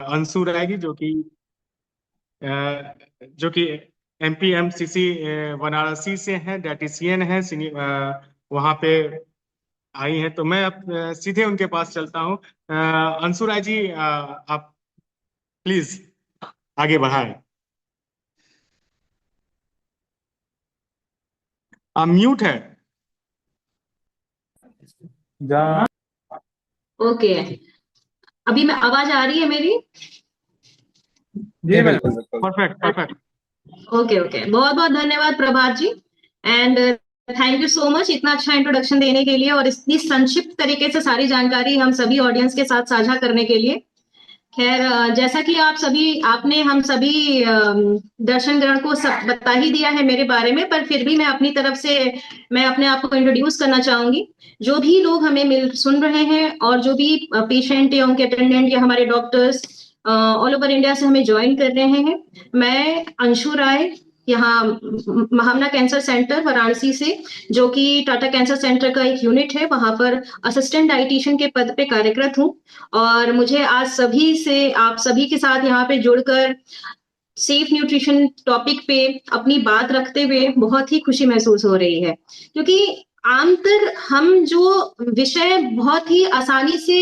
अंशु राय जो कि एमपीएमसीसी वाराणसी से हैं, डायटिशियन हैं, वहाँ पे आई हैं। तो मैं अब सीधे उनके पास चलता हूँ। अंशु राय जी, आप प्लीज आगे बढ़ाएं। आप म्यूट है। ओके, अभी मैं आवाज आ रही है मेरी? जी बिल्कुल बिल्कुल। Perfect perfect. ओके ओके, बहुत बहुत धन्यवाद Prabhat ji, and thank you so much इतना अच्छा इंट्रोडक्शन देने के लिए और इतनी संक्षिप्त तरीके से सारी जानकारी हम सभी ऑडियंस के साथ साझा करने के लिए। खैर, जैसा कि आपने हम सभी दर्शन ग्रहण को सब बता ही दिया है मेरे बारे में, पर फिर भी मैं अपनी तरफ से मैं अपने आप को इंट्रोड्यूस करना चाहूंगी। जो भी लोग हमें सुन रहे हैं और जो भी पेशेंट या उनके अटेंडेंट या हमारे डॉक्टर्स ऑल ओवर इंडिया से हमें ज्वाइन कर रहे हैं, मैं अंशु राय, यहाँ महामना कैंसर सेंटर वाराणसी से, जो कि टाटा कैंसर सेंटर का एक यूनिट है, वहां पर असिस्टेंट डाइटिशियन के पद पे कार्यरत हूँ। और मुझे आज आप सभी के साथ यहाँ पे जुड़कर सेफ न्यूट्रिशन टॉपिक पे अपनी बात रखते हुए बहुत ही खुशी महसूस हो रही है, क्योंकि आमतौर हम जो विषय बहुत ही आसानी से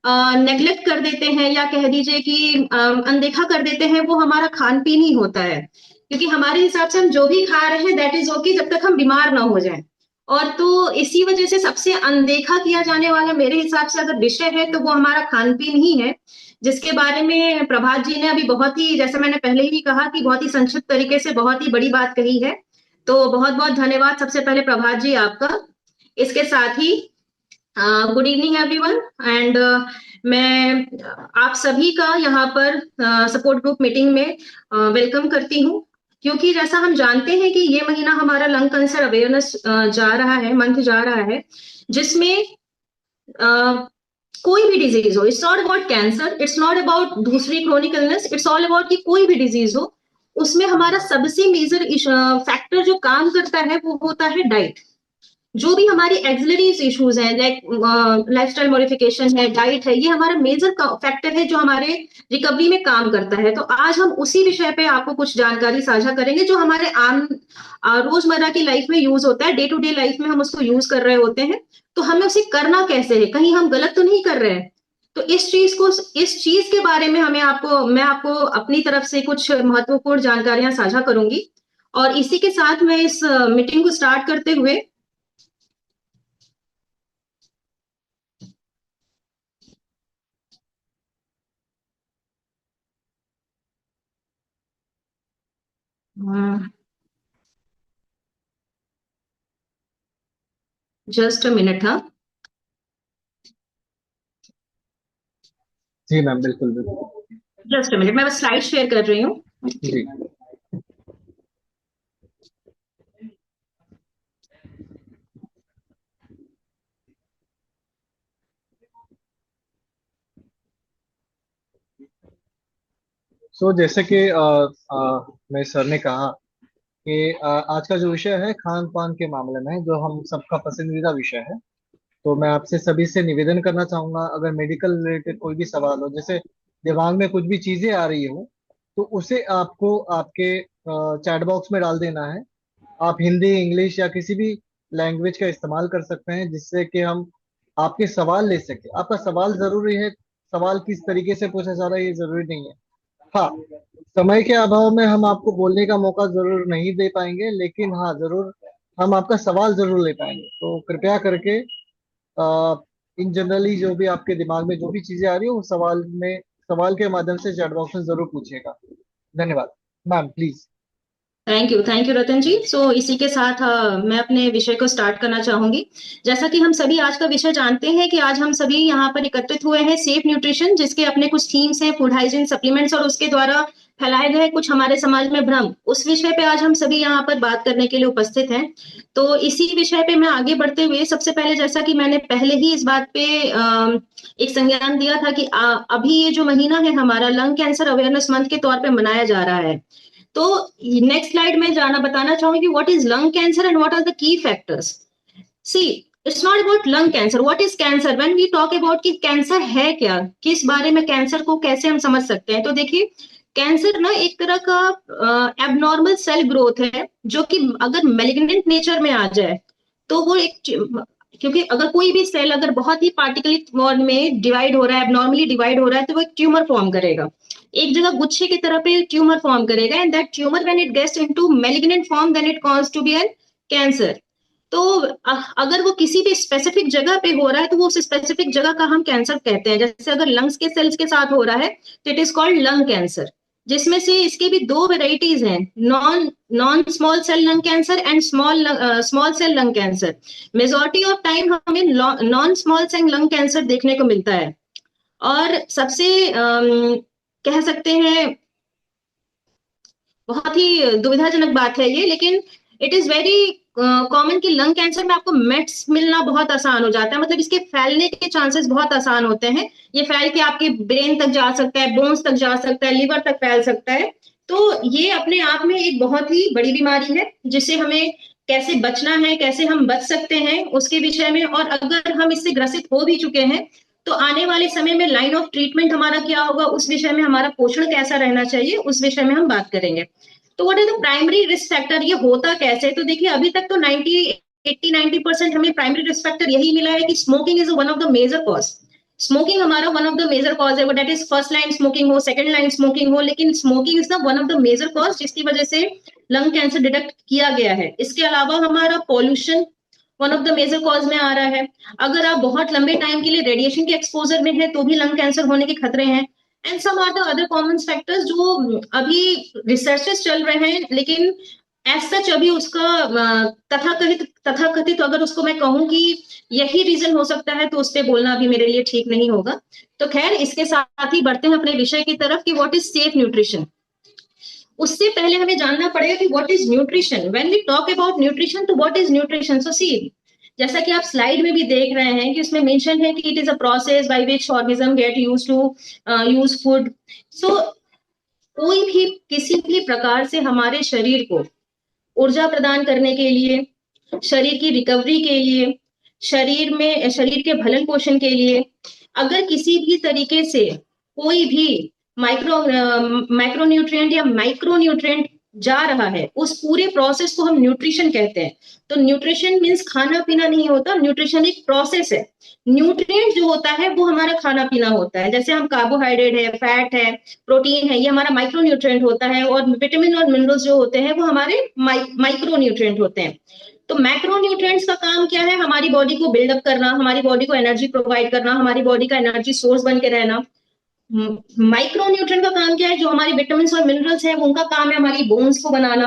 नेग्लेक्ट कर देते हैं या कह दीजिए कि अनदेखा कर देते हैं, वो हमारा खान पीन ही होता है। क्योंकि हमारे हिसाब से हम जो भी खा रहे हैं दैट इज ओके, जब तक हम बीमार ना हो जाएं। और तो इसी वजह से सबसे अनदेखा किया जाने वाला मेरे हिसाब से अगर विषय है तो वो हमारा खान पीन ही है, जिसके बारे में प्रभात जी ने अभी बहुत ही, जैसे मैंने पहले ही कहा, कि बहुत ही संक्षिप्त तरीके से बहुत ही बड़ी बात कही है। तो बहुत बहुत धन्यवाद सबसे पहले प्रभात जी आपका। इसके साथ ही गुड इवनिंग एवरीवन, एंड मैं आप सभी का यहाँ पर सपोर्ट ग्रुप मीटिंग में वेलकम करती हूँ, क्योंकि जैसा हम जानते हैं कि ये महीना हमारा लंग कैंसर अवेयरनेस जा रहा है, मंथ जा रहा है, जिसमें कोई भी डिजीज हो, it's not about cancer, it's not about दूसरी chronic illness, it's all about कि कोई भी डिजीज हो, उसमें हमारा सबसे मेजर फैक्टर जो काम करता है वो होता है डाइट। जो भी हमारी एक्सिलरीज इश्यूज हैं, लाइक लाइफस्टाइल मॉडिफिकेशन है, डाइट है, ये हमारा मेजर फैक्टर है जो हमारे रिकवरी में काम करता है। तो आज हम उसी विषय पे आपको कुछ जानकारी साझा करेंगे जो हमारे आम रोजमर्रा की लाइफ में यूज होता है, डे टू डे लाइफ में हम उसको यूज कर रहे होते हैं। तो हमें उसे करना कैसे है, कहीं हम गलत तो नहीं कर रहे हैं? तो इस चीज के बारे में मैं आपको अपनी तरफ से कुछ महत्वपूर्ण जानकारियां साझा करूंगी। और इसी के साथ मैं इस मीटिंग को स्टार्ट करते हुए जस्ट अ मिनट। हाँ, जी मैम, बिल्कुल बिल्कुल। जस्ट अ मिनट, मैं बस स्लाइड शेयर कर रही हूँ। जी जैसे कि मेरे सर ने कहा कि आज का जो विषय है खान पान के मामले में, जो हम सबका पसंदीदा विषय है। तो मैं आपसे सभी से निवेदन करना चाहूंगा, अगर मेडिकल रिलेटेड कोई भी सवाल हो, जैसे दिमाग में कुछ भी चीजें आ रही हो, तो उसे आपको आपके चैट बॉक्स में डाल देना है। आप हिंदी, इंग्लिश या किसी भी लैंग्वेज का इस्तेमाल कर सकते हैं, जिससे कि हम आपके सवाल ले सके। आपका सवाल जरूरी है, सवाल किस तरीके से पूछा जा रहा है ये जरूरी नहीं है। हाँ, समय के अभाव में हम आपको बोलने का मौका जरूर नहीं दे पाएंगे, लेकिन हाँ जरूर हम आपका सवाल जरूर ले पाएंगे। तो कृपया करके इन जनरली जो भी आपके दिमाग में जो भी चीजें आ रही हो, सवाल के माध्यम से चैट बॉक्स में जरूर पूछिएगा। धन्यवाद मैम, प्लीज। थैंक यू रतन जी। इसी के साथ मैं अपने विषय को स्टार्ट करना चाहूंगी। जैसा कि हम सभी आज का विषय जानते हैं कि आज हम सभी यहाँ पर एकत्रित हुए हैं सेफ न्यूट्रिशन, जिसके अपने कुछ थीम्स हैं, फूड हाइजीन, सप्लीमेंट्स, और उसके द्वारा फैलाए गए कुछ हमारे समाज में भ्रम, उस विषय पे आज हम सभी यहाँ पर बात करने के लिए उपस्थित हैं। तो इसी विषय पे मैं आगे बढ़ते हुए सबसे पहले, जैसा कि मैंने पहले ही इस बात पे एक संज्ञान दिया था कि अभी ये जो महीना है हमारा लंग कैंसर अवेयरनेस मंथ के तौर पे मनाया जा रहा है। तो नेक्स्ट स्लाइड में बताना चाहूंगी what is lung cancer and what are the key factors. See, it's not about lung cancer. What is cancer? When we talk about कि कैंसर है क्या, किस बारे में, कैंसर को कैसे हम समझ सकते हैं, तो देखिए कैंसर ना एक तरह का एबनॉर्मल सेल ग्रोथ है, जो कि अगर मेलिग्नेंट नेचर में आ जाए तो वो एक, क्योंकि अगर कोई भी सेल अगर बहुत ही पार्टिकली फॉर्म में डिवाइड हो रहा है, एबनॉर्मली डिवाइड हो रहा है, तो वो एक ट्यूमर फॉर्म करेगा, एक जगह गुच्छे की तरह पे ट्यूमर फॉर्म करेगा, and that tumour when it gets into malignant form then it calls to be an cancer. तो अगर वो किसी भी स्पेसिफिक जगह पे हो रहा है तो वो उस स्पेसिफिक जगह का हम कैंसर कहते हैं. जैसे अगर लंग्स के सेल्स के साथ हो रहा है तो it is called lung cancer, जिसमें से इसके भी दो वेराइटीज हैं, non non small cell lung cancer and small cell lung cancer. Majority of time हमें non small cell lung cancer देखने को मिलता है. और सबसे कह सकते हैं बहुत ही दुविधाजनक बात है ये, लेकिन इट इज वेरी कॉमन कि लंग कैंसर में आपको मेट्स मिलना बहुत आसान हो जाता है, मतलब इसके फैलने के चांसेस बहुत आसान होते हैं. ये फैल के आपके ब्रेन तक जा सकता है, बोन्स तक जा सकता है, लिवर तक फैल सकता है. तो ये अपने आप में एक बहुत ही बड़ी बीमारी है, जिसे हमें कैसे बचना है, कैसे हम बच सकते हैं उसके विषय में, और अगर हम इससे ग्रसित हो भी चुके हैं तो आने वाले समय में लाइन ऑफ ट्रीटमेंट हमारा क्या होगा, उस विषय में, हमारा पोषण कैसा रहना चाहिए उस विषय में हम बात करेंगे. तो what is the primary risk factor, ये होता कैसे? तो देखिए अभी तक तो 90 हमें प्राइमरी रिस्क फैक्टर यही मिला है कि smoking is one of the major cause. Smoking हमारा one of the major cause है, that is first line smoking हो, सेकंड लाइन स्मोकिंग हो, लेकिन smoking is the one of the major cause जिसकी वजह से लंग कैंसर डिटेक्ट किया गया है. इसके अलावा हमारा pollution one of the major cause में आ रहा है. अगर आप बहुत लंबे टाइम के लिए रेडिएशन के एक्सपोजर में है तो भी लंग कैंसर होने के खतरे हैं. And some are the other common factors जो अभी रिसर्चेस चल रहे हैं, लेकिन एज सच अभी उसका तथाकथित अगर उसको मैं कहूं कि यही रीजन हो सकता है तो उस पर बोलना अभी मेरे लिए ठीक नहीं होगा. तो खैर, इसके साथ ही बढ़ते हैं अपने विषय की तरफ कि व्हाट इज सेफ न्यूट्रिशन. उससे पहले हमें जानना पड़ेगा कि what is nutrition. When we talk about nutrition, तो what is nutrition? So see, जैसा कि आप स्लाइड में भी देख रहे हैं कि उसमें मेंशन है कि it is a process by which organism get used to use food. So कोई भी किसी भी प्रकार से हमारे शरीर को ऊर्जा प्रदान करने के लिए, शरीर की रिकवरी के लिए, शरीर के भलन पोषण के लिए, अगर किसी भी तरीके से कोई भी माइक्रोन्यूट्रिएंट या माइक्रोन्यूट्रिएंट जा रहा है, उस पूरे प्रोसेस को हम न्यूट्रिशन कहते हैं. तो न्यूट्रिशन मीन्स खाना पीना नहीं होता, न्यूट्रिशन एक प्रोसेस है. न्यूट्रिएंट जो होता है वो हमारा खाना पीना होता है, जैसे हम कार्बोहाइड्रेट है, फैट है, प्रोटीन है, ये हमारा माइक्रोन्यूट्रिएंट होता है, और विटामिन और मिनरल्स जो होते हैं वो हमारे माइक्रोन्यूट्रिएंट होते हैं. तो मैक्रोन्यूट्रिएंट्स का काम क्या है? हमारी बॉडी को बिल्डअप करना, हमारी बॉडी को एनर्जी प्रोवाइड करना, हमारी बॉडी का एनर्जी सोर्स बन के रहना. माइक्रोन्यूट्रिएंट का काम क्या है? जो हमारी विटामिन और मिनरल्स हैं उनका काम है हमारी बोन्स को बनाना,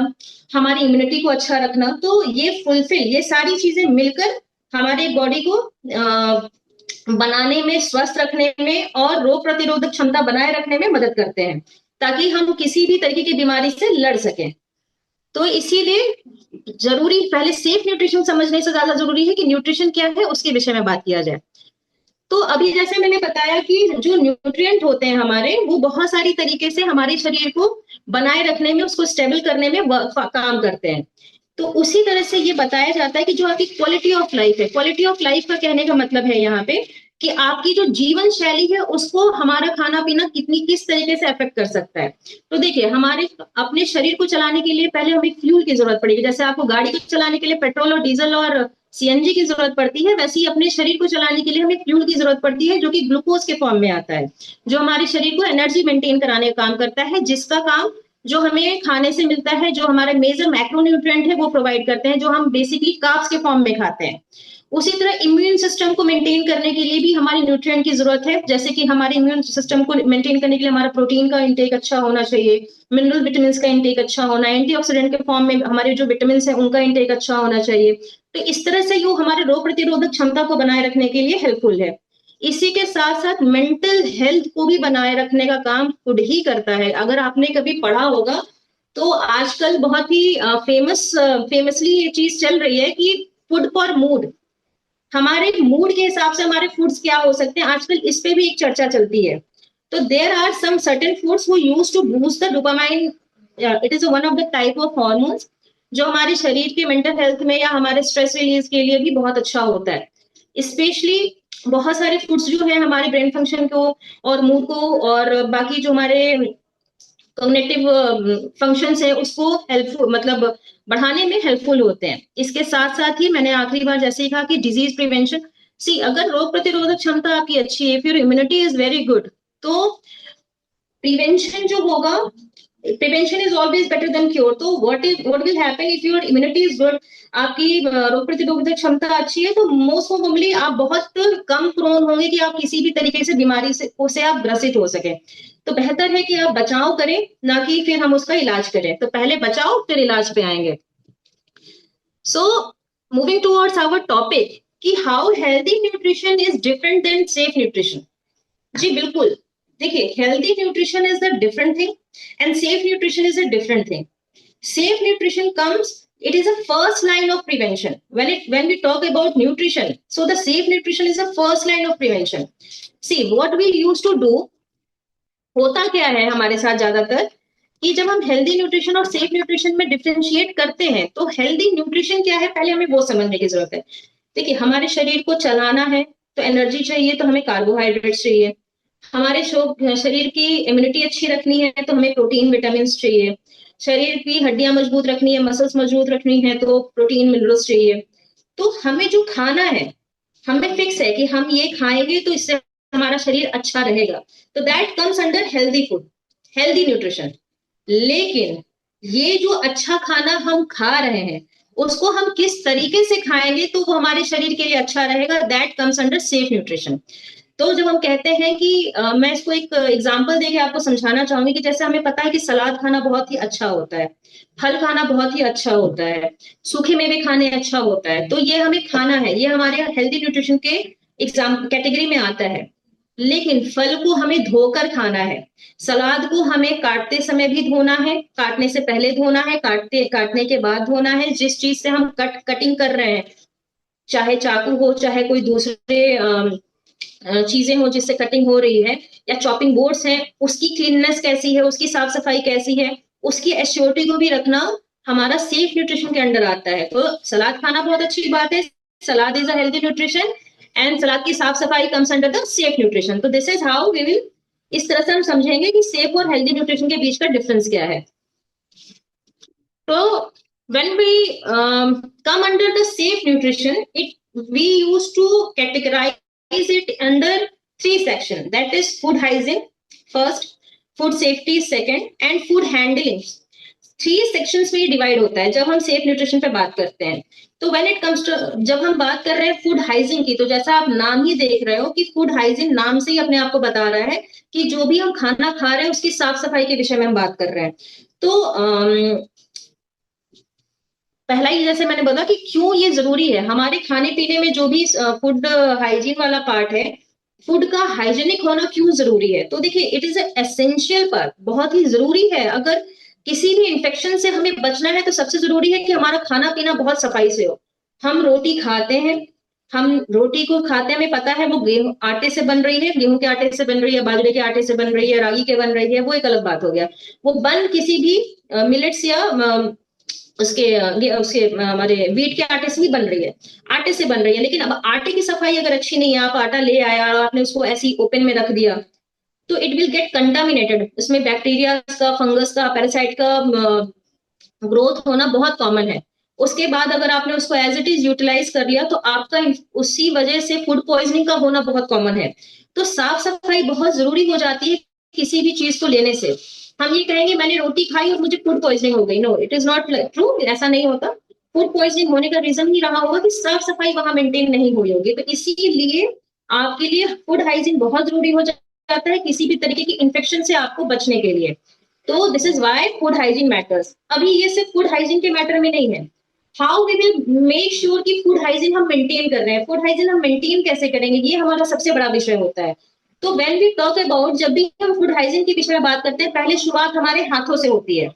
हमारी इम्यूनिटी को अच्छा रखना. तो ये सारी चीजें मिलकर हमारे बॉडी को बनाने में, स्वस्थ रखने में और रोग प्रतिरोधक क्षमता बनाए रखने में मदद करते हैं, ताकि हम किसी भी तरीके की बीमारी से लड़ सकें. तो इसीलिए जरूरी, पहले सेफ न्यूट्रिशन समझने से ज्यादा जरूरी है कि न्यूट्रिशन क्या है उसके विषय में बात किया जाए. तो अभी जैसे मैंने बताया कि जो न्यूट्रिएंट होते हैं हमारे, वो बहुत सारी तरीके से हमारे शरीर को बनाए रखने में, उसको स्टेबल करने में काम करते हैं. तो उसी तरह से ये बताया जाता है कि जो आपकी क्वालिटी ऑफ लाइफ है, क्वालिटी ऑफ लाइफ का कहने का मतलब है यहाँ पे कि आपकी जो जीवन शैली है उसको हमारा खाना पीना किस तरीके से अफेक्ट कर सकता है. तो देखिए, हमारे अपने शरीर को चलाने के लिए पहले हमें फ्यूल की जरूरत पड़ेगी. जैसे आपको गाड़ी को चलाने के लिए पेट्रोल और डीजल और सीएनजी की जरूरत पड़ती है, वैसे ही अपने शरीर को चलाने के लिए हमें फ्यूल की जरूरत पड़ती है, जो कि ग्लूकोज के फॉर्म में आता है, जो हमारे शरीर को एनर्जी मेंटेन कराने का काम करता है, जिसका काम जो हमें खाने से मिलता है, जो हमारे मेजर मैक्रोन्यूट्रिएंट है वो प्रोवाइड करते हैं, जो हम बेसिकली कार्ब्स के फॉर्म में खाते हैं. उसी तरह इम्यून सिस्टम को मेंटेन करने के लिए भी हमारे न्यूट्रिएंट की जरूरत है. जैसे कि हमारे इम्यून सिस्टम को मेंटेन करने के लिए हमारा प्रोटीन का इंटेक अच्छा होना चाहिए, मिनरल विटामिन का इंटेक अच्छा होना, एंटीऑक्सीडेंट के फॉर्म में हमारे जो विटामिन है उनका इंटेक अच्छा होना चाहिए. तो इस तरह से वो हमारे रोग प्रतिरोधक क्षमता को बनाए रखने के लिए हेल्पफुल है. इसी के साथ साथ मेंटल हेल्थ को भी बनाए रखने का काम फूड ही करता है. अगर आपने कभी पढ़ा होगा तो आजकल बहुत ही फेमसली ये चीज चल रही है कि फूड फॉर मूड, हमारे मूड के हिसाब से हमारे फूड्स क्या हो सकते हैं, आजकल इस पे भी एक चर्चा चलती है. तो there are some certain foods who use to boost the dopamine. It is one of the type of hormones जो हमारे शरीर के मेंटल हेल्थ में या हमारे स्ट्रेस रिलीज के लिए भी बहुत अच्छा होता है. स्पेशली बहुत सारे फूड्स जो है हमारे ब्रेन फंक्शन को और मूड को और बाकी जो हमारे कॉग्निटिव फंक्शंस है उसको हेल्पफुल मतलब बढ़ाने में हेल्पफुल होते हैं। इसके साथ साथ ही मैंने आखिरी बार जैसे ही कहा कि डिजीज प्रिवेंशन, सी अगर रोग प्रतिरोधक क्षमता आपकी अच्छी है, फिर इम्यूनिटी इज वेरी गुड, तो प्रिवेंशन जो होगा, prevention is always better than cure. तो what will happen if your immunity is good, आपकी रोग प्रतिरोधक क्षमता अच्छी है, तो मोस्ट प्रोबेबली आप बहुत कम प्रोन होंगे कि आप किसी भी तरीके से बीमारी से आप ग्रसित हो सके। तो बेहतर है कि आप बचाव करें, ना कि फिर हम उसका इलाज करें। तो पहले बचाओ फिर इलाज पे आएंगे। So moving towards our topic कि how healthy nutrition is different than safe nutrition. जी बिल्कुल, देखिए healthy nutrition is the different thing and safe nutrition is a different thing. Safe nutrition comes, it is a first line of prevention. When we talk about nutrition, so the safe nutrition is the first line of prevention. See what we used to do, होता क्या है हमारे साथ ज्यादातर कि जब हम healthy nutrition और सेफ न्यूट्रिशन में डिफरेंशिएट करते हैं, तो हेल्दी न्यूट्रिशन क्या है पहले हमें वो समझने की जरूरत है। देखिए हमारे शरीर को चलाना है तो एनर्जी चाहिए, तो हमें कार्बोहाइड्रेट्स चाहिए। हमारे शरीर की इम्यूनिटी अच्छी रखनी है तो हमें प्रोटीन विटामिन चाहिए। शरीर की हड्डियां मजबूत रखनी है, मसल्स मजबूत रखनी है, तो प्रोटीन मिनरल्स चाहिए। तो हमें जो खाना है, हमें फिक्स है कि हम ये खाएंगे तो इससे हमारा शरीर अच्छा रहेगा, तो that comes under healthy food, healthy nutrition. लेकिन ये जो अच्छा खाना हम खा रहे हैं उसको हम किस तरीके से खाएंगे तो वो हमारे शरीर के लिए अच्छा रहेगा, that comes under safe nutrition. तो जब हम कहते हैं कि मैं इसको एक एग्जांपल देके आपको समझाना चाहूंगी कि जैसे हमें पता है कि सलाद खाना बहुत ही अच्छा होता है, फल खाना बहुत ही अच्छा होता है, सूखे मेवे खाने अच्छा होता है, तो ये हमें खाना है, ये हमारे हेल्दी न्यूट्रिशन के एग्जाम कैटेगरी में आता है। लेकिन फल को हमें धोकर खाना है, सलाद को हमें काटते समय भी धोना है, काटने से पहले धोना है, काटने के बाद धोना है। जिस चीज से हम कटिंग कर रहे हैं, चाहे चाकू हो चाहे कोई दूसरे चीजें हो जिससे कटिंग हो रही है, या चॉपिंग बोर्ड्स हैं, उसकी क्लीननेस कैसी है, उसकी साफ सफाई कैसी है, उसकी एश्योरिटी को भी रखना हमारा सेफ न्यूट्रिशन के अंडर आता है। तो सलाद खाना बहुत अच्छी बात है, salad is a healthy nutrition, and salad की साफ सफाई comes under the safe nutrition. तो this is how we will, इस तरह से हम समझेंगे कि सेफ और हेल्दी न्यूट्रिशन के बीच का डिफरेंस क्या है। तो when we come under the safe nutrition, we used to categorize it under 3 sections, that is food hygiene first, food safety second, and food handling। 3 sections में डिवाइड होता है जब हम सेफ न्यूट्रिशन पे बात करते हैं। तो व्हेन इट कम्स टू, जब हम बात कर रहे हैं फूड हाइजीन की, तो जैसा आप नाम ही देख रहे हो कि फूड हाइजीन नाम से ही अपने आप को बता रहा है कि जो भी हम खाना खा रहे हैं उसकी साफ सफाई के विषय में हम बात कर रहे हैं। तो पहला ही जैसे मैंने बोला कि क्यों ये जरूरी है हमारे खाने पीने में, जो भी फूड हाइजीन वाला पार्ट है, फूड का हाइजीनिक होना क्यों जरूरी है। तो देखिए इट इज एसेंशियल पार्ट, बहुत ही जरूरी है। अगर किसी भी इंफेक्शन से हमें बचना है तो सबसे जरूरी है कि हमारा खाना पीना बहुत सफाई से हो। हम रोटी खाते हैं, हम रोटी को खाते हैं, हमें पता है वो गेहूं आटे से बन रही है, गेहूं के आटे से बन रही है, बाजरे के आटे से बन रही है, रागी के बन रही है, वो एक अलग बात हो गया। वो बन किसी भी मिलेट्स या उसके हमारे वीट के आटे से ही बन रही है, आटे से बन रही है। लेकिन अब आटे की सफाई अगर अच्छी नहीं है, आप आटा ले आया और आपने उसको ऐसी ओपन में रख दिया, तो इट विल गेट कंटामिनेटेड। उसमें बैक्टीरिया का, फंगस का, पैरासाइट का ग्रोथ होना बहुत कॉमन है। उसके बाद अगर आपने उसको एज इट इज यूटिलाइज कर लिया तो आपका उसी वजह से फूड पॉइजनिंग का होना बहुत कॉमन है। तो साफ सफाई बहुत जरूरी हो जाती है किसी भी चीज को लेने से। हम ये कहेंगे मैंने रोटी खाई और मुझे फूड पॉइजनिंग हो गई, no it is not true, ऐसा नहीं होता। फूड पॉइजनिंग होने का रीजन ही रहा होगा कि साफ सफाई वहां मेंटेन नहीं हुई होगी। तो इसीलिए आपके लिए फूड हाइजीन बहुत जरूरी हो जाता है किसी भी तरीके की इन्फेक्शन से आपको बचने के लिए। तो this is why food hygiene matters. अभी ये सिर्फ फूड हाइजीन के मैटर में नहीं है, how we will make sure कि फूड हाइजीन हम मेंटेन कर रहे हैं, फूड हाइजीन हम मेंटेन कैसे करेंगे, ये हमारा सबसे बड़ा विषय होता है। तो व्हेन वी टॉक अबाउट, जब भी हम फूड हाइजीन के विषय में बात करते हैं, पहले शुरुआत हमारे हाथों से होती है।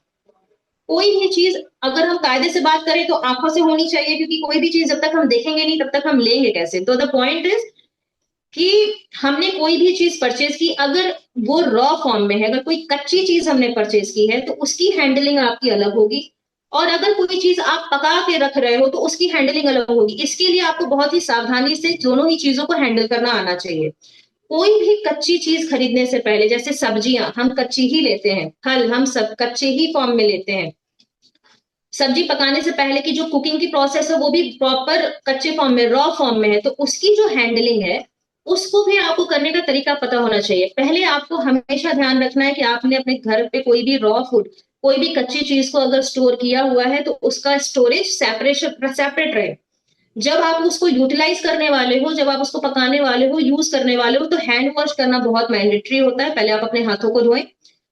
कोई भी चीज अगर हम कायदे से बात करें तो आंखों से होनी चाहिए, क्योंकि कोई भी चीज जब तक हम देखेंगे नहीं तब तक हम लेंगे कैसे। तो द पॉइंट इज कि हमने कोई भी चीज परचेज की, अगर वो रॉ फॉर्म में है, अगर कोई कच्ची चीज हमने परचेज की है तो उसकी हैंडलिंग आपकी अलग होगी, और अगर कोई चीज आप पका के रख रहे हो तो उसकी हैंडलिंग अलग होगी। इसके लिए आपको बहुत ही सावधानी से दोनों ही चीजों को हैंडल करना आना चाहिए। कोई भी कच्ची चीज खरीदने से पहले, जैसे सब्जियां हम कच्ची ही लेते हैं, फल हम सब कच्चे ही फॉर्म में लेते हैं, सब्जी पकाने से पहले की जो कुकिंग की प्रोसेस है वो भी प्रॉपर कच्चे फॉर्म में, रॉ फॉर्म में है, तो उसकी जो हैंडलिंग है उसको भी आपको करने का तरीका पता होना चाहिए। पहले आपको हमेशा ध्यान रखना है कि आपने अपने घर पे कोई भी रॉ फूड, कोई भी कच्ची चीज को अगर स्टोर किया हुआ है तो उसका स्टोरेज सेपरेट रहे। जब आप उसको यूटिलाइज करने वाले हो, जब आप उसको पकाने वाले हो, यूज करने वाले हो, तो हैंड वॉश करना बहुत मैंडेटरी होता है। पहले आप अपने हाथों को धोएं।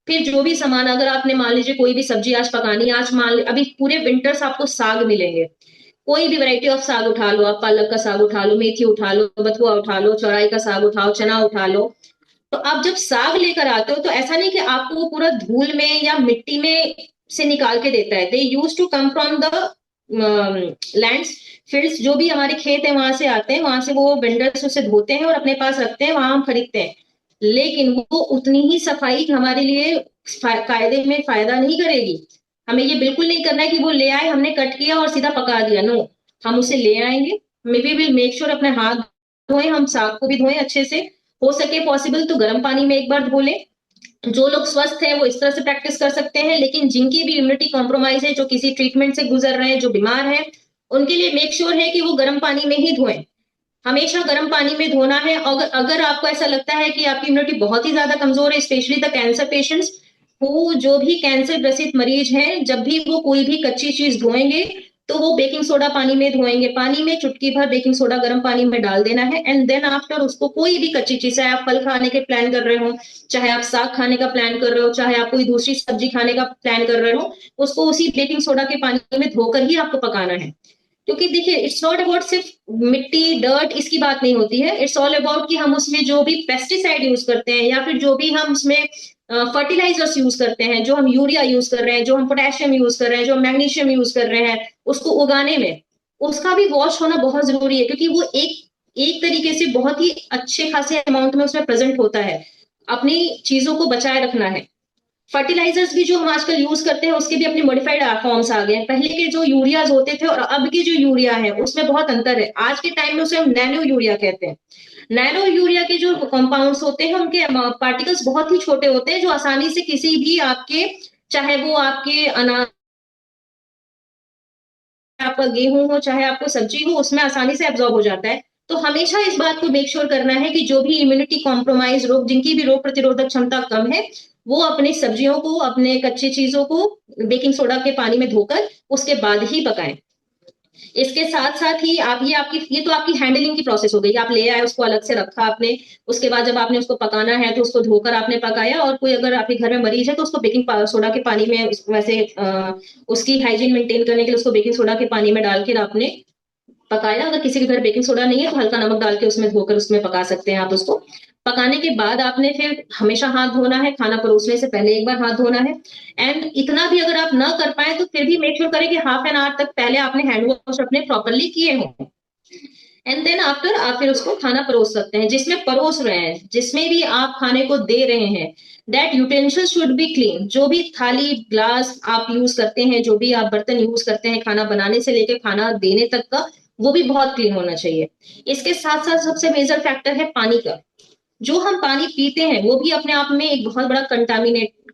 फिर जो भी सामान, अगर आपने मान लीजिए कोई भी सब्जी आज पकानी है, आज अभी पूरे विंटर्स आपको साग मिलेंगे, कोई भी वैरायटी ऑफ साग उठा लो, आप पालक का साग उठा लो, मेथी उठा लो, बथुआ उठा लो, चौराई का साग उठाओ, चना उठा लो। तो आप जब साग लेकर आते हो तो ऐसा नहीं कि आपको वो पूरा धूल में या मिट्टी में से निकाल के देता है। They use to come from the lands, fields, जो भी हमारे खेत है वहां से आते हैं, वहां से वो वेंडर्स उसे धोते हैं और अपने पास रखते हैं, वहां हम खरीदते हैं। लेकिन वो उतनी ही सफाई हमारे लिए कायदे में फायदा नहीं करेगी। हमें ये बिल्कुल नहीं करना है कि वो ले आए, हमने कट किया और सीधा पका दिया। नो, हम उसे ले आएंगे, may be will make sure अपने हाथ धोएं, हम साग को भी धोएं अच्छे से, हो सके पॉसिबल तो गर्म पानी में एक बार धो लें। जो लोग स्वस्थ हैं वो इस तरह से प्रैक्टिस कर सकते हैं, लेकिन जिनकी भी इम्यूनिटी कॉम्प्रोमाइज है, जो किसी ट्रीटमेंट से गुजर रहे हैं, जो बीमार हैं, उनके लिए मेक श्योर है कि वो गर्म पानी में ही धोएं। हमेशा गर्म पानी में धोना है। अगर अगर आपको ऐसा लगता है कि आपकी इम्यूनिटी बहुत ही ज्यादा कमजोर है, स्पेशली द कैंसर पेशेंट्स, वो जो भी कैंसर ग्रसित मरीज हैं, जब भी वो कोई भी कच्ची चीज धोएंगे तो वो बेकिंग सोडा पानी में धोएंगे। पानी में चुटकी भर बेकिंग सोडा गर्म पानी में डाल देना है, एंड देन आफ्टर उसको कोई भी कच्ची चीज, चाहे आप फल खाने के प्लान कर रहे हो, चाहे आप साग खाने का प्लान कर रहे हो, चाहे आप कोई दूसरी सब्जी खाने का प्लान कर रहे हो, उसको उसी बेकिंग सोडा के पानी में धोकर ही आपको पकाना है। क्योंकि देखिए, इट्स नॉट अबाउट सिर्फ मिट्टी डर्ट, इसकी बात नहीं होती है। इट्स ऑल अबाउट कि हम उसमें जो भी पेस्टिसाइड यूज करते हैं या फिर जो भी हम उसमें फर्टिलाइजर्स यूज करते हैं, जो हम यूरिया यूज कर रहे हैं, जो हम पोटेशियम यूज कर रहे हैं, जो मैग्नीशियम यूज कर रहे हैं उसको उगाने में, उसका भी वॉश होना बहुत जरूरी है। क्योंकि वो एक एक तरीके से बहुत ही अच्छे खासे अमाउंट में उसमें प्रेजेंट होता है। अपनी चीजों को बचाए रखना है। फर्टिलाइजर्स भी जो हम आजकल यूज करते हैं उसके भी अपने मॉडिफाइड फॉर्म्स आ गए हैं। पहले के जो यूरियाज होते थे और अब के जो यूरिया है उसमें बहुत अंतर है। आज के टाइम में उसे हम नैनो यूरिया कहते हैं। नैनो यूरिया के जो कंपाउंड्स होते हैं उनके पार्टिकल्स बहुत ही छोटे होते हैं, जो आसानी से किसी भी आपके, चाहे वो आपके अनाज, आपका गेहूं हो, चाहे आपको सब्जी हो, उसमें आसानी से एब्जॉर्ब हो जाता है। तो हमेशा इस बात को मेक श्योर करना है कि जो भी इम्यूनिटी कॉम्प्रोमाइज रोग, जिनकी भी रोग प्रतिरोधक क्षमता कम है, वो अपने सब्जियों को, अपने कच्ची चीजों को बेकिंग सोडा के पानी में धोकर उसके बाद ही पकाएं। इसके साथ साथ ही आप ये तो आपकी हैंडलिंग की प्रोसेस हो गई। आप ले आए, उसको अलग से रखा आपने, उसके बाद जब आपने उसको पकाना है तो उसको धोकर आपने पकाया। और कोई अगर आपके घर में मरीज है तो उसको बेकिंग सोडा के पानी में वैसे उसकी हाइजीन मेंटेन करने के लिए उसको बेकिंग सोडा के पानी में डाल के आपने पकाया। अगर किसी के घर बेकिंग सोडा नहीं है तो हल्का नमक डाल के उसमें धोकर उसमें पका सकते हैं आप उसको। पकाने के बाद आपने फिर हमेशा हाथ धोना है, खाना परोसने से पहले एक बार हाथ धोना है। एंड इतना भी अगर आप ना कर पाए तो फिर भी मेक श्योर करें कि हाफ एन आवर तक पहले आपने हैंड वॉश अपने प्रॉपरली किए हों। एंड देन आफ्टर आप फिर उसको खाना परोस सकते हैं। जिसमें परोस रहे हैं, जिसमें भी आप खाने को दे रहे हैं, that utensil should be clean. जो भी थाली ग्लास आप यूज करते हैं, जो भी आप बर्तन यूज करते हैं खाना बनाने से लेकर खाना देने तक का, वो भी बहुत क्लीन होना चाहिए। इसके साथ साथ सबसे मेजर फैक्टर है पानी का। जो हम पानी पीते हैं वो भी अपने आप में एक बहुत बड़ा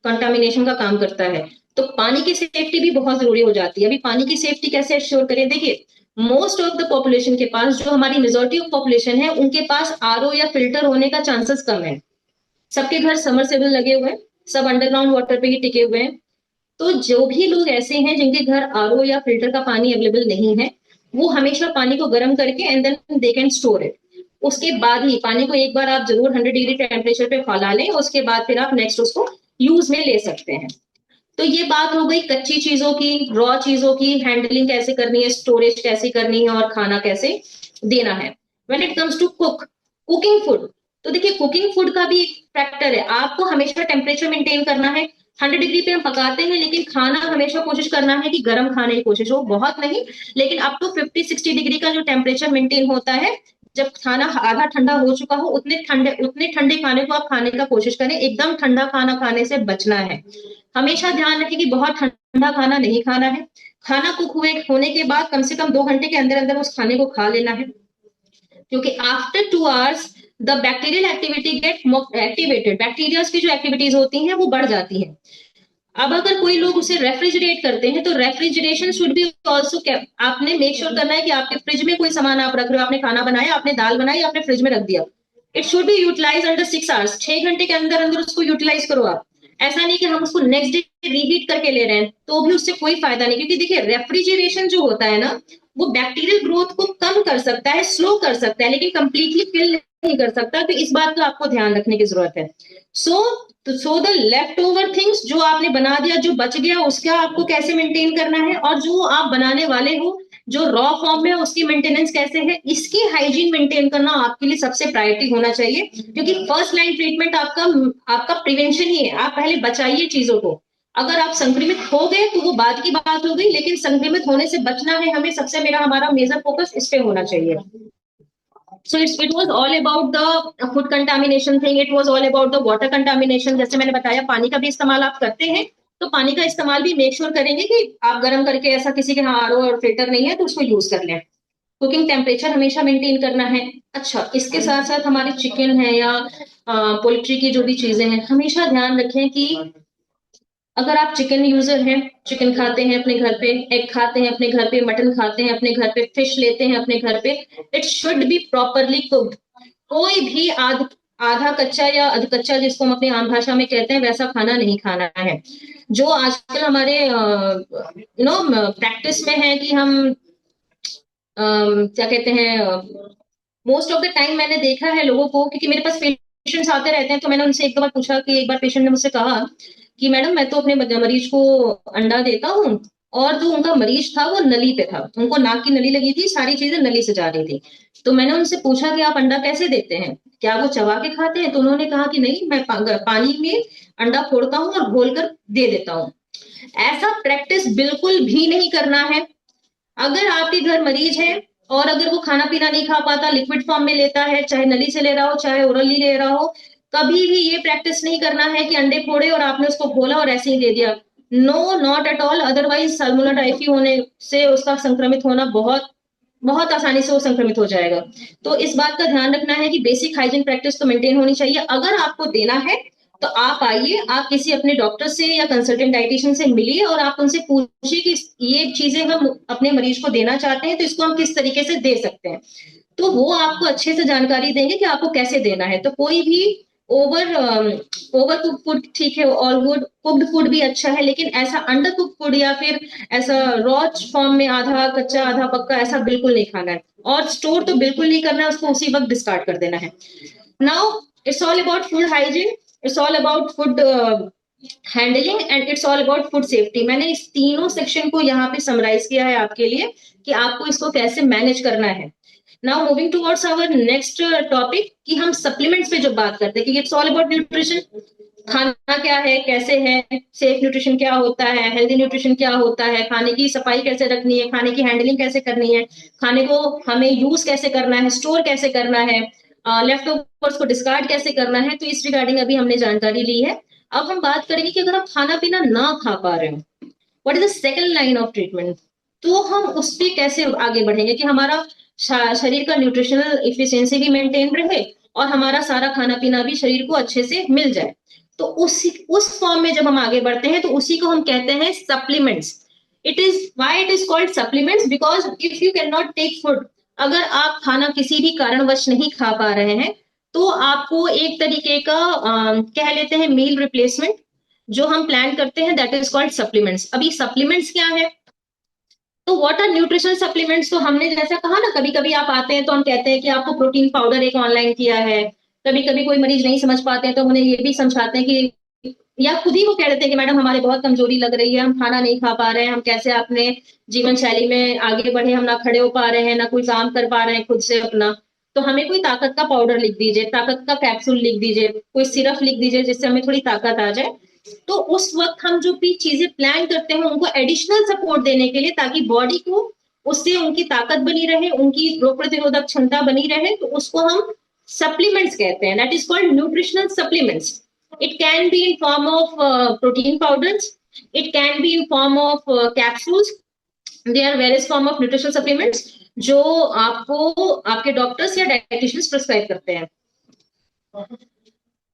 कंटामिनेशन का काम करता है। तो पानी की सेफ्टी भी बहुत जरूरी हो जाती है। अभी पानी की सेफ्टी कैसे एश्योर करें? देखिए, मोस्ट ऑफ द पॉपुलेशन के पास, जो हमारी मेजोरिटी ऑफ पॉपुलेशन है, उनके पास आरओ या फिल्टर होने का चांसेस कम है। सबके घर समरसेबल लगे हुए हैं, सब अंडरग्राउंड वाटर पे ही टिके हुए हैं। तो जो भी लोग ऐसे हैं जिनके घर आरओ या फिल्टर का पानी अवेलेबल नहीं है, वो हमेशा पानी को गर्म करके and then they can store it. उसके बाद ही पानी को एक बार आप जरूर 100 डिग्री टेम्परेचर पे खौला लें, उसके बाद फिर आप नेक्स्ट उसको यूज में ले सकते हैं। तो ये बात हो गई कच्ची चीजों की, रॉ चीजों की हैंडलिंग कैसे करनी है, स्टोरेज कैसे करनी है और खाना कैसे देना है। When it comes to cooking food, तो देखिए कुकिंग फूड का भी एक फैक्टर है। आपको हमेशा टेम्परेचर मेंटेन करना है। 100 डिग्री पे हम पकाते हैं, लेकिन खाना हमेशा कोशिश करना है कि गर्म खाने की कोशिश हो, बहुत नहीं, लेकिन अप टू 50-60 डिग्री का जो टेम्परेचर मेंटेन होता है। जब खाना आधा ठंडा हो चुका हो, उतने ठंडे खाने को आप खाने का कोशिश करें। एकदम ठंडा खाना खाने से बचना है। हमेशा ध्यान रखें कि बहुत ठंडा खाना नहीं खाना है। खाना कुक होने के बाद कम से कम 2 घंटे के अंदर अंदर उस खाने को खा लेना है, क्योंकि after 2 hours the bacterial activity gate activated, bacteria की जो एक्टिविटीज होती हैं वो बढ़ जाती हैं। अब अगर कोई लोग उसे रेफ्रिजरेट करते हैं तो रेफ्रिजरेशन शुड बी ऑल्सो, आपने मेक श्योर करना है कि आपके फ्रिज में कोई सामान आप रख रहे हो, आपने खाना बनाया, आपने दाल बनाई, आपने फ्रिज में रख दिया, it should be utilize under 6 hours, 6 घंटे के अंदर अंदर उसको यूटिलाइज करो आप। ऐसा नहीं कि हम उसको नेक्स्ट डे रीहीट करके ले रहे हैं तो भी उससे कोई फायदा नहीं, क्योंकि देखिए रेफ्रिजरेशन जो होता है ना वो बैक्टीरियल ग्रोथ को कम कर सकता है, स्लो कर सकता है, लेकिन कंप्लीटली किल नहीं कर सकता। तो इस बात का आपको ध्यान रखने की जरूरत है। So the left over things, जो आपने बना दिया, जो बच गया, उसका आपको कैसे मेंटेन करना है, और जो आप बनाने वाले हो जो रॉ फॉर्म में है उसकी मेंटेनेंस कैसे है, इसकी हाइजीन मेंटेन करना आपके लिए सबसे प्रायोरिटी होना चाहिए। क्योंकि फर्स्ट लाइन ट्रीटमेंट आपका आपका प्रिवेंशन ही है, आप पहले बचाइए चीजों को। अगर आप संक्रमित हो गए तो वो बाद की बात हो गई, लेकिन संक्रमित होने से बचना है हमें, सबसे हमारा मेजर फोकस इस पे होना चाहिए। So it was all about the food contamination thing, it was all about the water contamination। जैसे मैंने बताया पानी का भी इस्तेमाल आप करते हैं, तो पानी का इस्तेमाल भी मेक श्योर करेंगे कि आप गर्म करके, ऐसा किसी के यहाँ आरओ और फिल्टर नहीं है तो उसको यूज कर लें। कुकिंग टेम्परेचर हमेशा मेंटेन करना है। अच्छा, इसके साथ साथ हमारे चिकन है या पोल्ट्री की जो भी चीजें हैं, हमेशा ध्यान रखें कि अगर आप चिकन यूजर हैं, चिकन खाते हैं अपने घर पे, एग खाते हैं अपने घर पे, मटन खाते हैं अपने घर पे, फिश लेते हैं अपने घर पे, it should be properly cooked. कोई भी आधा कच्चा या अध कच्चा, जिसको हम अपनी आम भाषा में कहते हैं, वैसा खाना नहीं खाना है। जो आजकल हमारे प्रैक्टिस में है कि हम क्या कहते हैं, मोस्ट ऑफ द टाइम मैंने देखा है लोगों को, क्योंकि मेरे पास पेशेंट्स आते रहते हैं, तो मैंने उनसे एक दो बार पूछा कि एक बार पेशेंट ने मुझसे कहा कि मैडम मैं तो अपने मरीज को अंडा देता हूँ, और जो उनका मरीज था वो नली पे था, उनको नाक की नली लगी थी, सारी चीजें नली से जा रही थी। तो मैंने उनसे पूछा कि आप अंडा कैसे देते हैं, क्या वो चबा के खाते हैं? तो उन्होंने कहा कि नहीं, मैं पानी में अंडा फोड़ता हूँ और घोल कर दे देता हूँ। ऐसा प्रैक्टिस बिल्कुल भी नहीं करना है। अगर आपके घर मरीज है और अगर वो खाना पीना नहीं खा पाता, लिक्विड फॉर्म में लेता है, चाहे नली से ले रहा हो चाहे ओरली ले रहा हो, कभी भी ये प्रैक्टिस नहीं करना है कि अंडे फोड़े और आपने उसको खोला और ऐसे ही दे दिया। No, not at all. Otherwise salmonella typhi होने से उसका संक्रमित होना बहुत बहुत आसानी से वो संक्रमित हो जाएगा। तो इस बात का ध्यान रखना है कि बेसिक हाइजीन प्रैक्टिस तो मेंटेन होनी चाहिए। अगर आपको देना है तो आप आइए, आप किसी अपने डॉक्टर से या कंसल्टेंट डाइटिशियन से मिलिए और आप उनसे पूछिए कि ये चीजें हम अपने मरीज को देना चाहते हैं तो इसको हम किस तरीके से दे सकते हैं। तो वो आपको अच्छे से जानकारी देंगे कि आपको कैसे देना है। तो कोई भी ओवर ओवर कुक फूड ठीक है, ऑल गुड, कुक्ड फूड भी अच्छा है, लेकिन ऐसा अंडर कुक फूड या फिर ऐसा रॉ फॉर्म में आधा कच्चा आधा पक्का, ऐसा बिल्कुल नहीं खाना है। और स्टोर तो बिल्कुल नहीं करना है, उसको उसी वक्त डिस्कार्ड कर देना है। Now it's all about food hygiene, it's all about food handling, and it's all about food safety. मैंने इस तीनों सेक्शन को यहाँ पे समराइज किया है आपके लिए कि आपको इसको कैसे मैनेज करना है। Now moving towards our next topic, कि हम सप्लीमेंट्स पे जो बात करते हैं कि इट्स ऑल अबाउट न्यूट्रिशन। खाना क्या है, कैसे है, सेफ न्यूट्रिशन क्या होता है, हेल्दी न्यूट्रिशन क्या होता है, खाने की सफाई कैसे रखनी है, खाने की हैंडलिंग कैसे करनी है, खाने को हमें यूज कैसे करना है, स्टोर कैसे करना है, लेफ्ट ओवर्स को डिस्कार्ड कैसे करना है। तो इस रिगार्डिंग अभी हमने जानकारी ली है। अब हम बात करेंगे कि अगर आप खाना पीना ना खा पा रहे हो, what is the second line of treatment, तो हम उस पर कैसे आगे बढ़ेंगे कि हमारा शरीर का न्यूट्रिशनल इफिशियंसी भी मेंटेन रहे और हमारा सारा खाना पीना भी शरीर को अच्छे से मिल जाए। तो उस फॉर्म में जब हम आगे बढ़ते हैं तो उसी को हम कहते हैं supplements. It is why it is called supplements, because if you can not take food, अगर आप खाना किसी भी कारणवश नहीं खा पा रहे हैं तो आपको एक तरीके का कह लेते हैं मील रिप्लेसमेंट जो हम प्लान करते हैं, दैट इज कॉल्ड सप्लीमेंट्स। अभी सप्लीमेंट्स क्या है, तो व्हाट आर न्यूट्रिशन सप्लीमेंट्स? तो हमने जैसा कहा ना, कभी कभी आप आते हैं तो हम कहते हैं कि आपको प्रोटीन पाउडर एक ऑनलाइन किया है। कभी कभी कोई मरीज नहीं समझ पाते हैं तो उन्हें ये भी समझाते हैं कि, या खुद ही वो कह देते हैं कि मैडम हमारे बहुत कमजोरी लग रही है, हम खाना नहीं खा पा रहे हैं, हम कैसे अपने जीवन शैली में आगे बढ़े, हम ना खड़े हो पा रहे हैं ना कोई काम कर पा रहे हैं खुद से अपना। तो हमें कोई ताकत का पाउडर लिख दीजिए, ताकत का कैप्सूल लिख दीजिए, कोई सिरप लिख दीजिए जिससे हमें थोड़ी ताकत आ जाए। तो उस वक्त हम जो भी चीजें प्लान करते हैं उनको एडिशनल सपोर्ट देने के लिए, ताकि बॉडी को उससे उनकी ताकत बनी रहे, उनकी रोग प्रतिरोधक क्षमता बनी रहे, तो उसको हम सप्लीमेंट्स कहते हैं, that is called nutritional supplements. It can be in form of protein powders. It can be in form of capsules. They are various form of nutritional supplements जो आपको आपके डॉक्टर्स या डाइटिशियंस प्रिस्क्राइब करते हैं.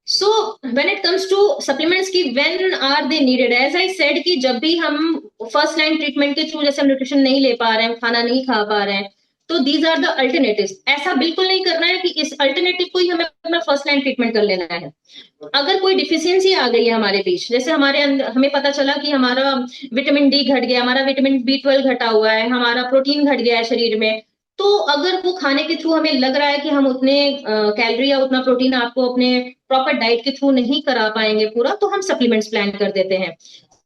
So when it comes to supplements की when are they needed, as I said कि जब भी हम फर्स्ट लाइन ट्रीटमेंट के थ्रू जैसे हम न्यूट्रिशन नहीं ले पा रहे हैं, खाना नहीं खा पा रहे हैं, तो दीज आर द अल्टरनेटिव्स. ऐसा बिल्कुल नहीं करना है कि इस अल्टरनेटिव को ही हमें अपना फर्स्ट लाइन ट्रीटमेंट कर लेना है. अगर कोई डिफिशियंसी आ गई है हमारे बीच, जैसे हमारे अंदर हमें पता चला कि हमारा विटामिन डी घट गया, हमारा विटामिन B12 घटा हुआ है, हमारा प्रोटीन घट गया है शरीर में, तो अगर वो खाने के थ्रू हमें लग रहा है कि हम उतने कैलोरी या उतना प्रोटीन आपको अपने प्रॉपर डाइट के थ्रू नहीं करा पाएंगे पूरा, तो हम सप्लीमेंट्स प्लान कर देते हैं.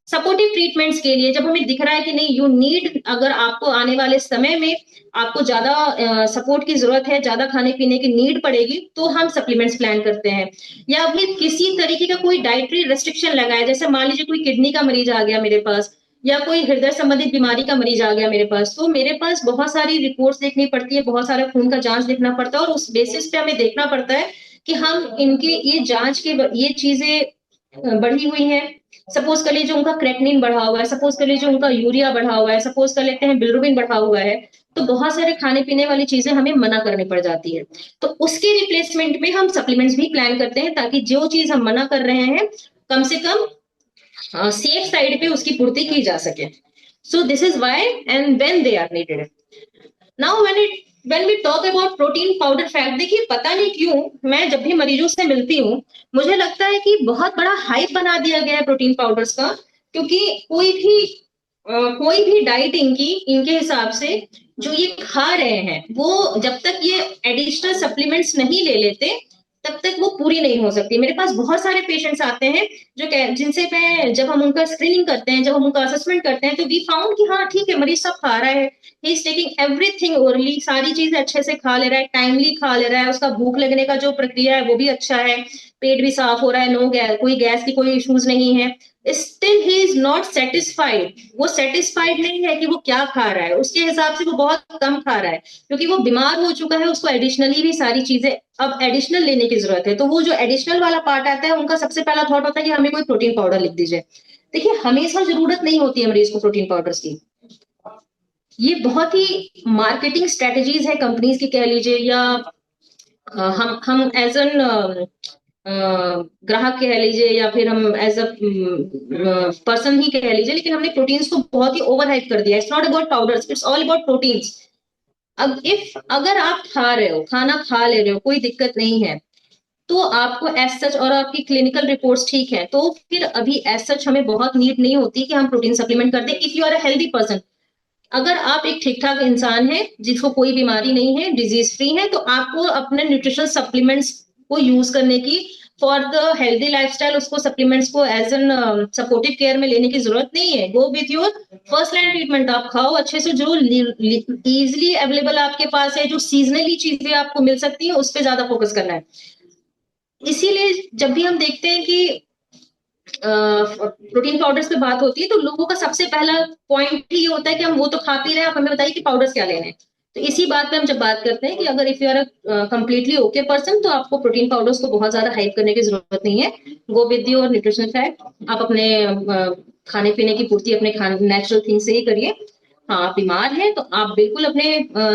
सपोर्टिव ट्रीटमेंट्स के लिए जब हमें दिख रहा है कि नहीं यू नीड, अगर आपको आने वाले समय में आपको ज्यादा सपोर्ट की जरूरत है, ज्यादा खाने पीने की नीड पड़ेगी, तो हम सप्लीमेंट्स प्लान करते हैं. या फिर किसी तरीके का कोई डाइटरी रेस्ट्रिक्शन लगा है, जैसे मान लीजिए कोई किडनी का मरीज आ गया मेरे पास, या कोई हृदय संबंधित बीमारी का मरीज आ गया मेरे पास, तो मेरे पास बहुत सारी रिपोर्ट्स देखनी पड़ती है, बहुत सारा खून का जांच देखना पड़ता है, और उस बेसिस पे हमें देखना पड़ता है कि हम इनके ये जांच के ये चीजें बढ़ी हुई हैं. सपोज कर लीजिए जो उनका क्रेटनिन बढ़ा हुआ है, सपोज कर लीजिए उनका यूरिया बढ़ा हुआ है, सपोज कर लेते हैं बिलिरुबिन बढ़ा हुआ है, तो बहुत सारे खाने पीने वाली चीजें हमें मना करनी पड़ जाती है. तो उसके रिप्लेसमेंट में हम सप्लीमेंट्स भी प्लान करते हैं, ताकि जो चीज हम मना कर रहे हैं कम से कम सेफ साइड पे उसकी पूर्ति की जा सके. So this is why and when they are needed. Now when we talk about protein powder fact, देखिए पता नहीं क्यों मैं जब भी मरीजों से मिलती हूँ मुझे लगता है कि बहुत बड़ा हाइप बना दिया गया है प्रोटीन पाउडर्स का, क्योंकि कोई भी डाइट इनके हिसाब से जो ये खा रहे हैं, वो जब तक ये एडिशनल सप्लीमेंट्स नहीं ले लेते तब तक वो पूरी नहीं हो सकती. मेरे पास बहुत सारे पेशेंट्स आते हैं जिनसे मैं, जब हम उनका स्क्रीनिंग करते हैं, जब हम उनका असेसमेंट करते हैं, तो वी फाउंड कि हाँ ठीक है मरीज सब खा रहा है, he is taking everything orally, सारी चीजें अच्छे से खा ले रहा है, टाइमली खा ले रहा है, उसका भूख लगने का जो प्रक्रिया है वो भी अच्छा है, पेट भी साफ हो रहा है, नो गैस, कोई गैस की कोई इश्यूज नहीं है. Still he is not satisfied. वो सेटिस्फाइड नहीं है कि वो क्या खा रहा है, उसके हिसाब से वो बहुत कम खा रहा है, क्योंकि वो बीमार हो चुका है, उसको एडिशनली भी सारी चीजें अब एडिशनल लेने की जरूरत है. तो वो जो एडिशनल वाला पार्ट आता है, उनका सबसे पहला थॉट होता है कि हमें कोई प्रोटीन पाउडर लिख दीजिए. देखिए हमेशा जरूरत नहीं होती है मरीज को प्रोटीन पाउडर्स की. ये बहुत ही मार्केटिंग स्ट्रेटेजीज है कंपनीज की कह लीजिए, या हम एज एन ग्राहक कह लीजिए, या फिर हम एज अ पर्सन ही कह लीजिए, लेकिन हमने प्रोटीन्स को बहुत ही ओवर हाइप कर दिया. It's not about powders, it's all about proteins. अब अगर आप खा रहे हो, खाना खा ले रहे हो, कोई दिक्कत नहीं है, तो आपको एज सच, और आपकी क्लिनिकल रिपोर्ट्स ठीक है, तो फिर अभी एज सच हमें बहुत नीड नहीं होती कि हम प्रोटीन सप्लीमेंट कर दें. If you are a healthy person, अगर आप एक ठीक ठाक इंसान है जिसको कोई बीमारी नहीं है, डिजीज फ्री है, तो आपको अपने न्यूट्रिशनल सप्लीमेंट्स को यूज करने की, फॉर द हेल्दी लाइफस्टाइल, उसको सप्लीमेंट्स को एज एन सपोर्टिव केयर में लेने की जरूरत नहीं है. Go with your first line treatment. आप खाओ अच्छे से, जो इजिली अवेलेबल आपके पास है, जो सीजनली चीजें आपको मिल सकती है, उस पर ज्यादा फोकस करना है. इसीलिए जब भी हम देखते हैं कि प्रोटीन पाउडर्स पे बात होती है, तो लोगों का सबसे पहला पॉइंट ही ये होता है कि हम वो तो खा पी रहे हैं, आप हमें बताइए कि पाउडर्स क्या लेने हैं. तो इसी बात पे हम जब बात करते हैं कि अगर if you are completely okay person, तो आपको प्रोटीन पाउडर्स को बहुत ज्यादा हाइप करने की जरूरत नहीं है. Go with your nutritional fact. आप अपने खाने पीने की पूर्ति अपने नेचुरल थिंग से ही करिए. हाँ आप बीमार हैं तो आप बिल्कुल अपने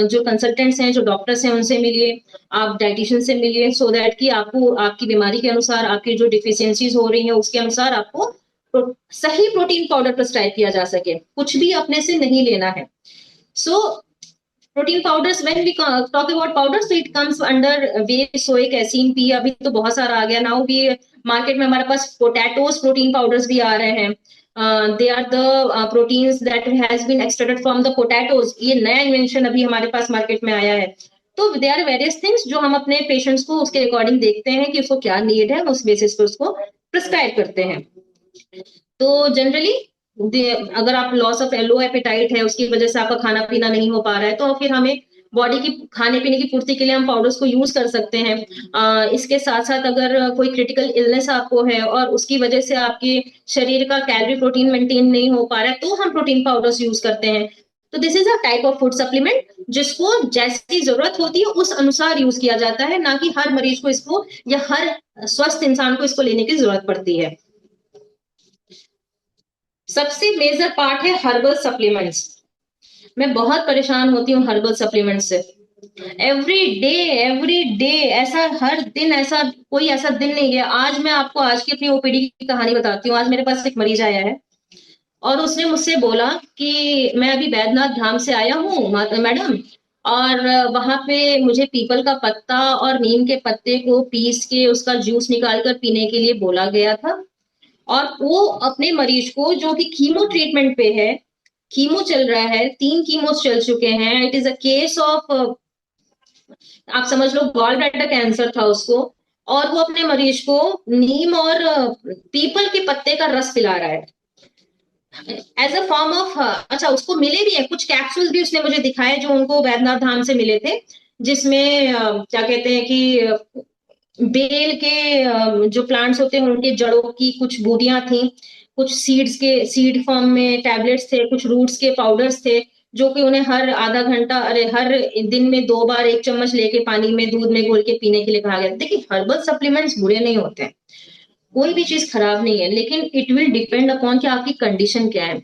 जो कंसल्टेंट्स हैं, जो डॉक्टर्स हैं, उनसे मिलिए, आप डाइटिशियन से मिलिए, सो दैट कि आपको आपकी बीमारी के अनुसार, आपकी जो डिफिशियंसीज हो रही हैं उसके अनुसार आपको सही प्रोटीन पाउडर प्रिस्क्राइब किया जा सके. कुछ भी अपने से नहीं लेना है. सो protein powders, when we talk about powders, तो it comes under whey, soy, casein, P, अभी तो बहुत सारा आ गया. नाउ भी मार्केट में हमारे पास पोटैटोज प्रोटीन पाउडर्स भी आ रहे हैं. They are the proteins that has been extracted from the potatoes. ये नया इन्वेंशन अभी हमारे पास मार्केट में आया है. तो दे आर वेरियस थिंग्स जो हम अपने पेशेंट्स को उसके अकॉर्डिंग देखते हैं कि उसको क्या नीड है, उस बेसिस पर उसको प्रिस्क्राइब करते हैं. तो जनरली अगर आप लॉस ऑफ लो एपेटाइट है, उसकी वजह से आपका खाना पीना नहीं हो पा रहा है, तो फिर हमें बॉडी की खाने पीने की पूर्ति के लिए हम पाउडर्स को यूज कर सकते हैं. इसके साथ साथ अगर कोई क्रिटिकल इलनेस आपको है और उसकी वजह से आपके शरीर का कैलोरी प्रोटीन मेंटेन नहीं हो पा रहा है, तो हम प्रोटीन पाउडर्स यूज करते हैं. तो this is a type of food supplement जिसको जैसी जरूरत होती है उस अनुसार यूज किया जाता है, ना कि हर मरीज को इसको या हर स्वस्थ इंसान को इसको लेने की जरूरत पड़ती है. सबसे मेजर पार्ट है हर्बल सप्लीमेंट्स. मैं बहुत परेशान होती हूँ हर्बल सप्लीमेंट से। एवरी डे ऐसा, हर दिन ऐसा, कोई ऐसा दिन नहीं गया। आज मैं आपको आज की अपनी ओपीडी की कहानी बताती हूँ। आज मेरे पास एक मरीज आया है और उसने मुझसे बोला कि मैं अभी बैद्यनाथ धाम से आया हूँ मैडम, और वहां पे मुझे पीपल का पत्ता और नीम के पत्ते को पीस के उसका जूस निकाल कर पीने के लिए बोला गया था। और वो अपने मरीज को, जो कि कीमो ट्रीटमेंट पे है, कीमो चल रहा है, 3 कीमोस चल चुके हैं, it is a case of, आप समझ लो गॉल ब्लैडर कैंसर था उसको, और वो अपने मरीज को नीम और पीपल के पत्ते का रस पिला रहा है एज अ फॉर्म ऑफ, अच्छा उसको मिले भी है कुछ कैप्सूल्स भी उसने मुझे दिखाए जो उनको वैद्यनाथ धाम से मिले थे, जिसमें क्या कहते हैं कि बेल के जो प्लांट्स होते हैं उनके जड़ों की कुछ बूटियां थी, कुछ सीड्स के सीड फॉर्म में टैबलेट्स थे, कुछ रूट्स के पाउडर्स थे, जो कि उन्हें हर आधा घंटा, अरे हर दिन में 2 बार 1 चम्मच लेके पानी में दूध में घोल के पीने के लिए कहा गया। देखिए हर्बल सप्लीमेंट्स बुरे नहीं होते हैं, कोई भी चीज खराब नहीं है, लेकिन इट विल डिपेंड अपॉन कि आपकी कंडीशन क्या है।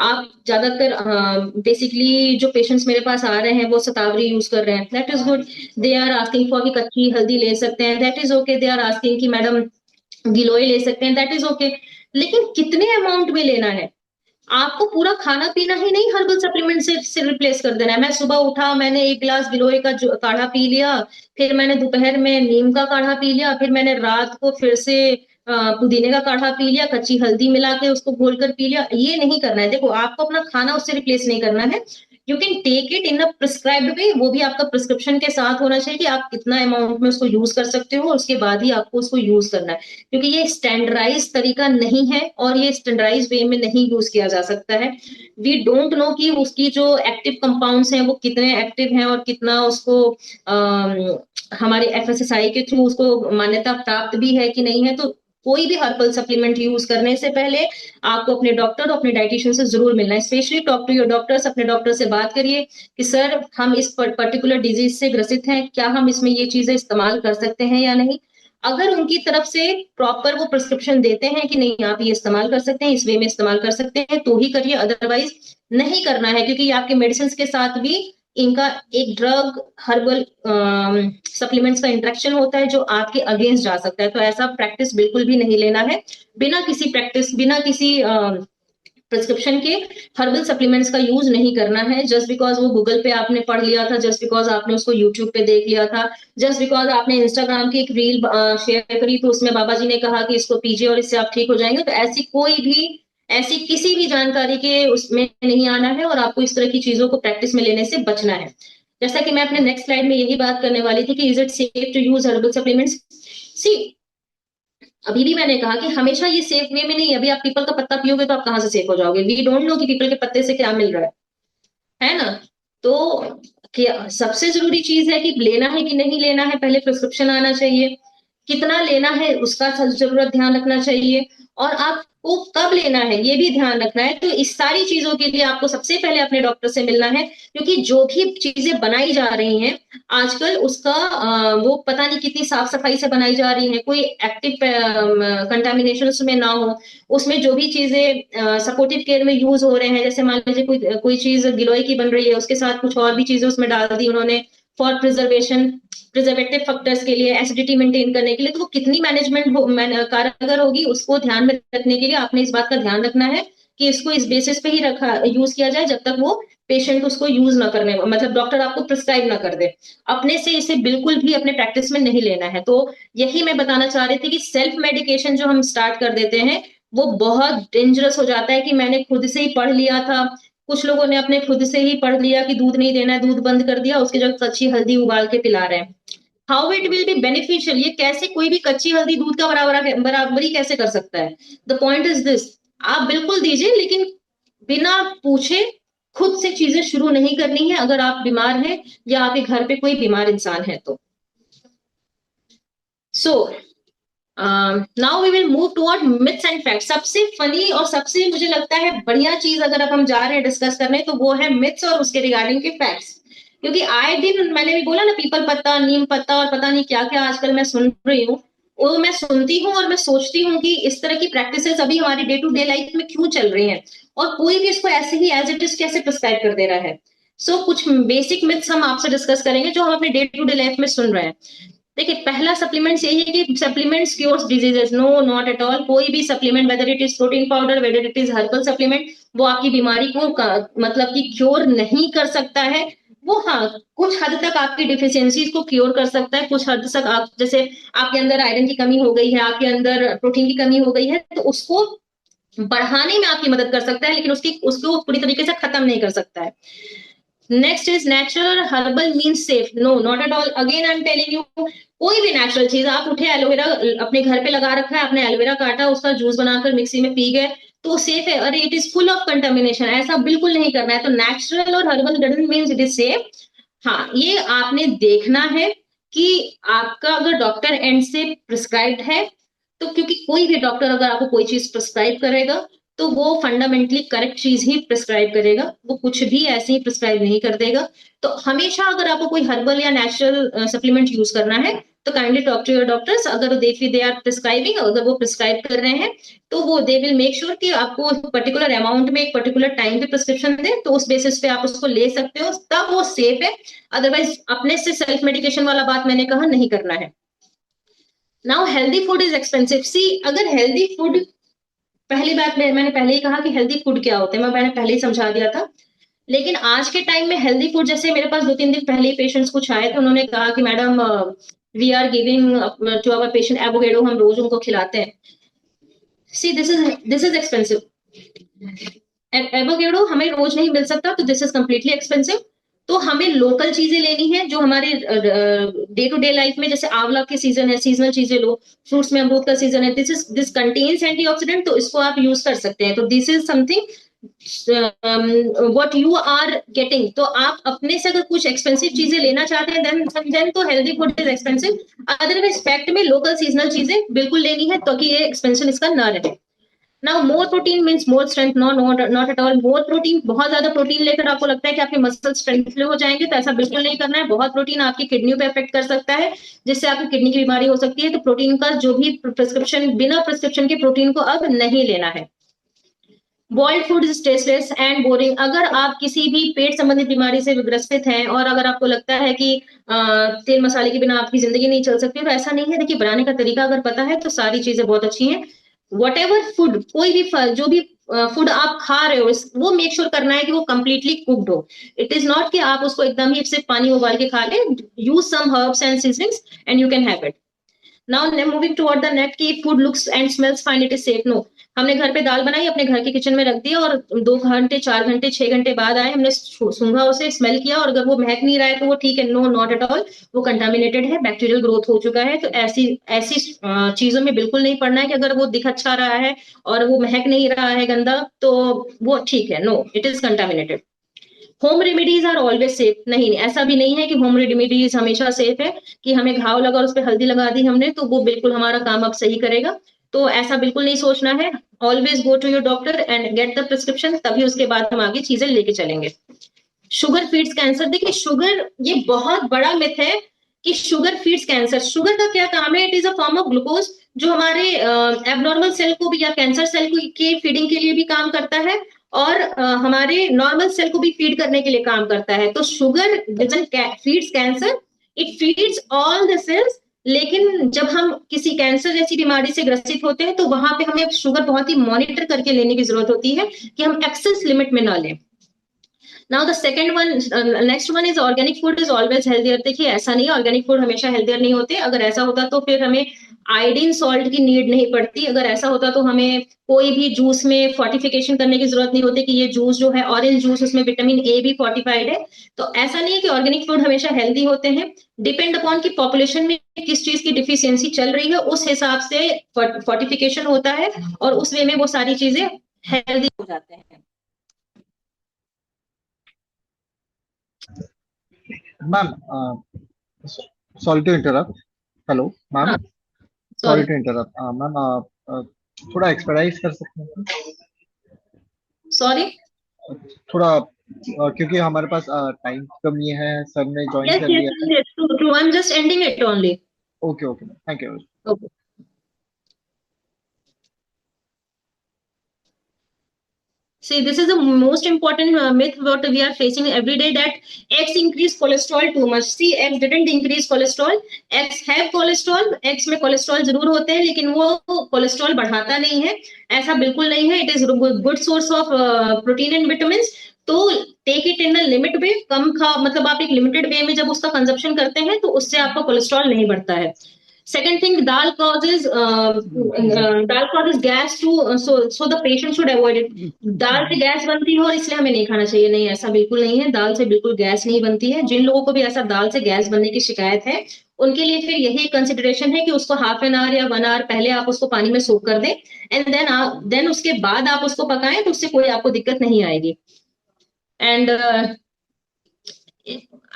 आप ज्यादातर बेसिकली जो पेशेंट्स मेरे पास आ रहे हैं वो शतावरी यूज कर रहे हैं, that is good. They are asking for कि कच्ची हल्दी ले सकते हैं, that is okay. They are asking कि मैडम गिलोय ले सकते हैं, दैट इज ओके। लेकिन कितने अमाउंट में लेना है? आपको पूरा खाना पीना ही नहीं हर्बल सप्लीमेंट से रिप्लेस कर देना है। मैं सुबह उठा, मैंने 1 गिलास गिलोय का काढ़ा पी लिया, फिर मैंने दोपहर में नीम का काढ़ा पी लिया, फिर मैंने रात को फिर से पुदीने का काढ़ा पी लिया, कच्ची हल्दी मिला के उसको घोल कर पी लिया। ये नहीं करना है। देखो आपको अपना खाना उससे रिप्लेस नहीं करना है। You can take it in a prescribed way, वो भी आपका प्रिस्क्रिप्शन के साथ होना चाहिए कि आप कितना अमाउंट में उसको यूज कर सकते हो, और उसके बाद ही आपको उसको यूज करना है, क्योंकि ये स्टैंडर्डाइज तरीका नहीं है और ये स्टैंडर्डाइज वे में नहीं यूज किया जा सकता है। वी डोंट नो कि उसकी जो एक्टिव कंपाउंड्स हैं वो कितने एक्टिव हैं और कितना उसको हमारे एफएसएसआई के थ्रू उसको मान्यता प्राप्त भी है कि नहीं है। तो कोई भी हर्बल सप्लीमेंट यूज करने से पहले आपको अपने डॉक्टर और अपने डाइटिशियन से जरूर मिलना है। Specially talk to your doctors, अपने डॉक्टर से बात करिए कि सर हम इस पर्टिकुलर डिजीज से ग्रसित हैं, क्या हम इसमें ये चीजें इस्तेमाल कर सकते हैं या नहीं। अगर उनकी तरफ से प्रॉपर वो प्रिस्क्रिप्शन देते हैं कि नहीं आप ये इस्तेमाल कर सकते हैं, इस वे में इस्तेमाल कर सकते हैं, तो ही करिए, अदरवाइज नहीं करना है, क्योंकि आपके मेडिसिन के साथ भी इनका एक ड्रग हर्बल सप्लीमेंट्स का इंटरेक्शन होता है जो आपके अगेंस्ट जा सकता है। तो ऐसा प्रैक्टिस बिल्कुल भी नहीं लेना है। बिना किसी प्रैक्टिस, बिना किसी प्रिस्क्रिप्शन के हर्बल सप्लीमेंट्स का यूज नहीं करना है। जस्ट बिकॉज वो गूगल पे आपने पढ़ लिया था, जस्ट बिकॉज आपने उसको यूट्यूब पे देख लिया था, जस्ट बिकॉज आपने इंस्टाग्राम की एक रील शेयर करी तो उसमें बाबा जी ने कहा कि इसको पीजिए और इससे आप ठीक हो जाएंगे, तो ऐसी कोई भी, ऐसी किसी भी जानकारी के उसमें नहीं आना है, और आपको इस तरह की चीजों को प्रैक्टिस में लेने से बचना है। जैसा कि मैं अपने नेक्स्ट स्लाइड में यही बात करने वाली थी कि is it safe to use herbal supplements. See, अभी भी मैंने कहा कि हमेशा ये सेफ वे में नहीं। अभी आप पीपल का पत्ता पियोगे तो आप कहाँ से सेफ हो जाओगे? वी डोंट नो कि पीपल के पत्ते से क्या मिल रहा है ना? तो सबसे जरूरी चीज है कि लेना है कि नहीं लेना है, पहले प्रिस्क्रिप्शन आना चाहिए। कितना लेना है उसका जरूरत ध्यान रखना चाहिए, और आपको कब लेना है ये भी ध्यान रखना है। तो इस सारी चीजों के लिए आपको सबसे पहले अपने डॉक्टर से मिलना है, क्योंकि जो भी चीजें बनाई जा रही हैं आजकल उसका वो पता नहीं कितनी साफ सफाई से बनाई जा रही है, कोई एक्टिव कंटामिनेशन उसमें ना हो। उसमें जो भी चीजें सपोर्टिव केयर में यूज हो रहे हैं, जैसे मान लीजिए कोई चीज गिलोय की बन रही है, उसके साथ कुछ और भी चीजें उसमें डाल दी उन्होंने फॉर प्रिजर्वेशन, प्रिजर्वेटिव फैक्टर्स के लिए, एसिडिटी मेंटेन करने के लिए, तो वो कितनी कारगर होगी उसको ध्यान में रखने के लिए आपने इस बात का ध्यान रखना है कि इसको इस बेसिस पे ही रखा यूज किया जाए जब तक वो पेशेंट उसको यूज ना करने, मतलब डॉक्टर आपको प्रिस्क्राइब ना कर दे। अपने से इसे बिल्कुल भी अपने प्रैक्टिस में नहीं लेना है। तो यही मैं बताना चाह रही थी कि सेल्फ मेडिकेशन जो हम स्टार्ट कर देते हैं वो बहुत डेंजरस हो जाता है। कि मैंने खुद से ही पढ़ लिया था, कुछ लोगों ने अपने खुद से ही पढ़ लिया कि दूध नहीं देना है, दूध बंद कर दिया, उसके जगह कच्ची हल्दी उबाल के पिला रहे हैं। How it will be beneficial? ये कैसे कोई भी कच्ची हल्दी दूध का बराबरी कैसे कर सकता है? द पॉइंट इज दिस, आप बिल्कुल दीजिए, लेकिन बिना पूछे खुद से चीजें शुरू नहीं करनी है अगर आप बीमार हैं या आपके घर पे कोई बीमार इंसान है तो। So now we will move toward myths and facts. सबसे फनी और सबसे मुझे लगता है बढ़िया चीज अगर अब हम जा रहे हैं डिस्कस करने, तो वो है मिथ्स और उसके रिगार्डिंग के फैक्ट्स। क्योंकि आए दिन मैंने भी बोला ना, पीपल पत्ता, नीम पत्ता और पता नहीं क्या क्या आजकल मैं सुन रही हूँ, वो मैं सुनती हूँ और मैं सोचती हूँ कि इस तरह की प्रैक्टिसेस अभी हमारी डे टू डे लाइफ में क्यों चल रही हैं, और कोई भी इसको ऐसे ही एज इट इज कैसे प्रिस्क्राइब कर दे रहा है। कुछ बेसिक मिथ्स हम आपसे डिस्कस करेंगे जो हम अपने डे टू डे लाइफ में सुन रहे हैं। देखिए, पहला सप्लीमेंट्स यही है कि supplements cures diseases. No, not at all. कोई भी supplement, whether it is protein powder, whether it is herbal supplement, वो आपकी बीमारी को मतलब कि क्योर नहीं कर सकता है। वो हाँ, कुछ हद तक आपकी डिफिशियंसीज को क्योर कर सकता है। कुछ हद तक आप, जैसे आपके अंदर आयरन की कमी हो गई है, आपके अंदर प्रोटीन की कमी हो गई है, तो उसको बढ़ाने में आपकी मदद कर सकता है, लेकिन उसको पूरी तरीके से खत्म नहीं कर सकता है। Next is natural herbal mean safe. No, not at all. Again I am telling you, कोई भी नेचुरल चीज आप उठे, एलोवेरा अपने घर पे लगा रखा है, आपने एलोवेरा काटा, उसका जूस बनाकर मिक्सी में पी गए, तो सेफ है? अरे, it is full of contamination. ऐसा बिल्कुल नहीं करना है। तो नेचुरल और herbal doesn't mean it is safe. हाँ, ये आपने देखना है कि आपका अगर डॉक्टर एंड से प्रिस्क्राइब्ड है, तो क्योंकि कोई भी डॉक्टर अगर आपको कोई चीज प्रिस्क्राइब करेगा तो वो फंडामेंटली करेक्ट चीज ही प्रिस्क्राइब करेगा, वो कुछ भी ऐसे ही प्रिस्क्राइब नहीं कर देगा। तो हमेशा अगर आपको कोई हर्बल या नेचुरल सप्लीमेंट यूज करना है तो kindly talk to your doctors. अगर दे आर प्रिस्क्राइबिंग, अगर वो प्रिस्क्राइब कर रहे हैं, तो वो दे विल मेक श्योर कि आपको पर्टिकुलर अमाउंट में एक पर्टिकुलर टाइम पे प्रिस्क्रिप्शन दे, तो उस बेसिस पे आप उसको ले सकते हो, तब वो सेफ है। अदरवाइज अपने से सेल्फ मेडिकेशन वाला बात मैंने कहा नहीं करना है। Now healthy food is expensive. See, अगर हेल्दी फूड, पहली बात मैंने पहले ही कहा कि हेल्दी फूड क्या होते हैं, मैंने पहले ही समझा दिया था। लेकिन आज के टाइम में हेल्दी फूड, जैसे मेरे पास 2-3 दिन पहले ही पेशेंट्स कुछ आए थे, उन्होंने कहा कि madam, we are giving to our patient avocado, हम रोज उनको खिलाते हैं। See, this is expensive. Avocado हमें रोज नहीं मिल सकता, तो दिस इज कम्प्लीटली एक्सपेंसिव। तो हमें लोकल चीजें लेनी है जो हमारे डे टू डे लाइफ में, जैसे आंवला के सीजन है, सीजनल चीजें लो। फ्रूट्स में अमरूद का सीजन है, दिस कंटेन्स एंटीऑक्सीडेंट, तो इसको आप यूज कर सकते हैं। तो this is something what you are getting. तो आप अपने से अगर कुछ एक्सपेंसिव चीजें लेना चाहते हैं, देन तो healthy food is expensive. Otherwise fact में लोकल सीजनल चीजें बिल्कुल लेनी है, ताकि ये एक्सपेंशन इसका ना रहे। Now, more protein means more strength. No, not at all. More protein, बहुत ज्यादा प्रोटीन लेकर आपको लगता है कि आपके मसल स्ट्रेंथफुल हो जाएंगे, तो ऐसा बिल्कुल नहीं करना है। बहुत प्रोटीन आपकी किडनी पे अफेक्ट कर सकता है, जिससे आपकी किडनी की बीमारी हो सकती है। तो प्रोटीन का जो भी प्रिस्क्रिप्शन, बिना प्रिस्क्रिप्शन के प्रोटीन को अब नहीं लेना है। Boiled food is tasteless and boring. अगर आप किसी भी पेट संबंधित बीमारी से ग्रसित हैं और अगर आपको लगता है कि तेल मसाले के बिना आपकी जिंदगी नहीं चल सकती, तो ऐसा नहीं है। देखिए, बनाने का तरीका अगर पता है तो सारी चीजें बहुत अच्छी हैं। वट एवर फूड, कोई भी जो भी फूड आप खा रहे हो, वो मेक श्योर करना है कि वो कंप्लीटली कुक्ड हो। इट इज नॉट कि आप उसको एकदम ही सिर्फ पानी उबाल के खा ले। Use some herbs and seasonings and you can have it. Now moving toward the net की food looks and smells fine, it is safe. No, हमने घर पे दाल बनाई, अपने घर के किचन में रख दिया, और 2 घंटे, 4 घंटे, 6 घंटे बाद आए, हमने सूंघा उसे, स्मेल किया, और अगर वो महक नहीं रहा है तो वो ठीक है। No, not at all. वो कंटामिनेटेड है, बैक्टीरियल ग्रोथ हो चुका है। तो ऐसी ऐसी चीजों में बिल्कुल नहीं पड़ना है कि अगर वो दिख अच्छा रहा है और वो महक नहीं रहा है गंदा, तो वो ठीक है। No, it is contaminated. Home remedies are always safe. नहीं, ऐसा भी नहीं है कि होम रेमेडीज हमेशा सेफ है, कि हमें घाव लगा और उस पर हल्दी लगा दी हमने तो वो बिल्कुल हमारा काम अब सही करेगा। तो ऐसा बिल्कुल नहीं सोचना है। Always go to your doctor and get the prescription, तभी उसके बाद हम आगे चीजें लेके चलेंगे। Sugar feeds cancer. देखिए, शुगर, ये बहुत बड़ा मिथ है कि शुगर फीड्स कैंसर। शुगर का क्या काम है? It is a form of glucose, जो हमारे एबनॉर्मल सेल को भी या कैंसर सेल को की फीडिंग के लिए भी काम करता है, और हमारे नॉर्मल सेल को भी फीड करने के लिए काम करता है। तो sugar doesn't feeds cancer, it feeds all the cells. लेकिन जब हम किसी कैंसर जैसी बीमारी से ग्रसित होते हैं, तो वहां पे हमें शुगर बहुत ही मॉनिटर करके लेने की जरूरत होती है कि हम एक्सेस लिमिट में ना लें। Now the second one, next one is organic food is always healthier. देखिए, ऐसा नहीं है, ऑर्गेनिक फूड हमेशा हेल्थियर नहीं होते। अगर ऐसा होता तो फिर हमें आयोडीन सॉल्ट की नीड नहीं पड़ती। अगर ऐसा होता तो हमें कोई भी जूस में फोर्टिफिकेशन करने की जरूरत नहीं होती कि ये जूस जो है ऑरेंज जूस, उसमें विटामिन ए भी फोर्टिफाइड है। तो ऐसा नहीं है कि ऑर्गेनिक फूड हमेशा हेल्दी होते हैं। डिपेंड अपॉन की पॉपुलेशन में किस चीज की डिफिशियंसी चल रही है, उस हिसाब से फोर्टिफिकेशन होता है, और उस वे में वो सारी चीजें हेल्दी हो जाते हैं। Ma'am, sorry to interrupt. Hello ma'am, हाँ, sorry sorry, to interrupt ma'am, आप थोड़ा एक्सपेडाइज कर सकते हैं? सॉरी। थोड़ा क्योंकि हमारे पास टाइम कमी है, सर ने ज्वाइन Yes, कर yes, लिया है। yes, true, true. I'm just ending it only. Okay okay, thank you. Okay. See, this is the most important myth what we are facing every day, that X increase cholesterol too much. See, X didn't increase cholesterol. X have cholesterol. X में cholesterol जरूर होते हैं, लेकिन वो cholesterol बढ़ाता नहीं है. ऐसा बिल्कुल नहीं है. It is good source of protein and vitamins. तो टेक इट इन लिमिट वे, कम खा, मतलब आप एक लिमिटेड वे में जब उसका कंजप्शन करते हैं तो उससे आपका कोलेस्ट्रॉल नहीं बढ़ता है. Second thing, dal causes gas too, so the patient should avoid it. दाल से गैस बनती है और इसलिए हमें नहीं खाना चाहिए. नहीं, ऐसा बिल्कुल नहीं है. दाल से बिल्कुल गैस नहीं बनती है. जिन लोगों को भी ऐसा दाल से गैस बनने की शिकायत है, उनके लिए फिर यही कंसिडरेशन है कि उसको हाफ एन आवर या 1 आवर पहले आप उसको पानी में सोक कर दें, एंड देन उसके बाद आप उसको पकाएं, तो उससे कोई आपको दिक्कत नहीं आएगी. And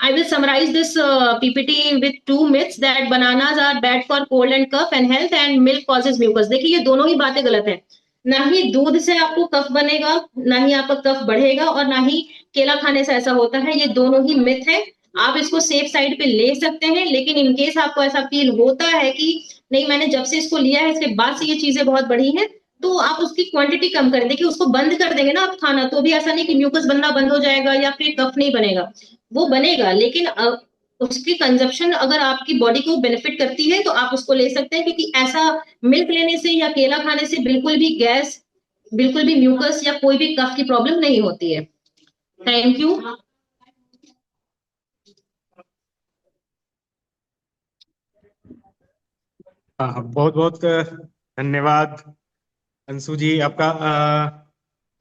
I will summarize this PPT with 2 myths, that bananas are bad for cold and cough and health, and milk causes mucus. देखिए, ये दोनों ही बातें गलत है. ना ही दूध से आपको कफ बनेगा, ना ही आपका कफ बढ़ेगा, और ना ही केला खाने से ऐसा होता है. ये दोनों ही मिथ है. आप इसको सेफ साइड पे ले सकते हैं, लेकिन इन केस आपको ऐसा फील होता है कि नहीं, मैंने जब से इसको लिया है इसके बाद से ये चीजें बहुत बढ़ी हैं, तो आप उसकी क्वांटिटी कम कर देखिए. उसको बंद कर देंगे ना आप खाना, तो भी ऐसा नहीं कि म्यूकस बनना बंद हो जाएगा या फिर कफ नहीं बनेगा. वो बनेगा, लेकिन उसकी कंजप्शन अगर आपकी बॉडी को बेनिफिट करती है तो आप उसको ले सकते हैं, क्योंकि ऐसा मिल्क लेने से या केला खाने से बिल्कुल भी गैस, बिल्कुल भी म्यूकस या कोई भी कफ की प्रॉब्लम नहीं होती है. Thank you. हाँ, बहुत बहुत धन्यवाद अंशु जी आपका.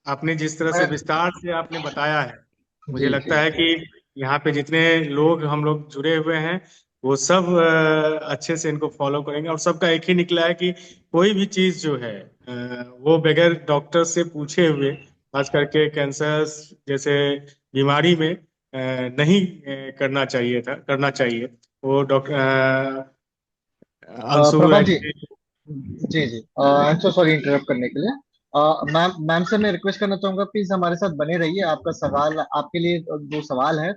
आपने जिस तरह से मैं विस्तार से आपने बताया है, मुझे जी लगता जी है कि यहाँ पे जितने लोग हम लोग जुड़े हुए हैं वो सब अच्छे से इनको फॉलो करेंगे. और सबका एक ही निकला है कि कोई भी चीज जो है वो बगैर डॉक्टर से पूछे हुए, खास करके कैंसर जैसे बीमारी में नहीं करना चाहिए. वो डॉक्टर अंशु प्रभात जी. राय. जी जी, I am so sorry interrupt करने के लिए. मैम मैम से मैं रिक्वेस्ट करना चाहूंगा, प्लीज हमारे साथ बने रहिए. आपका सवाल, आपके लिए जो सवाल है,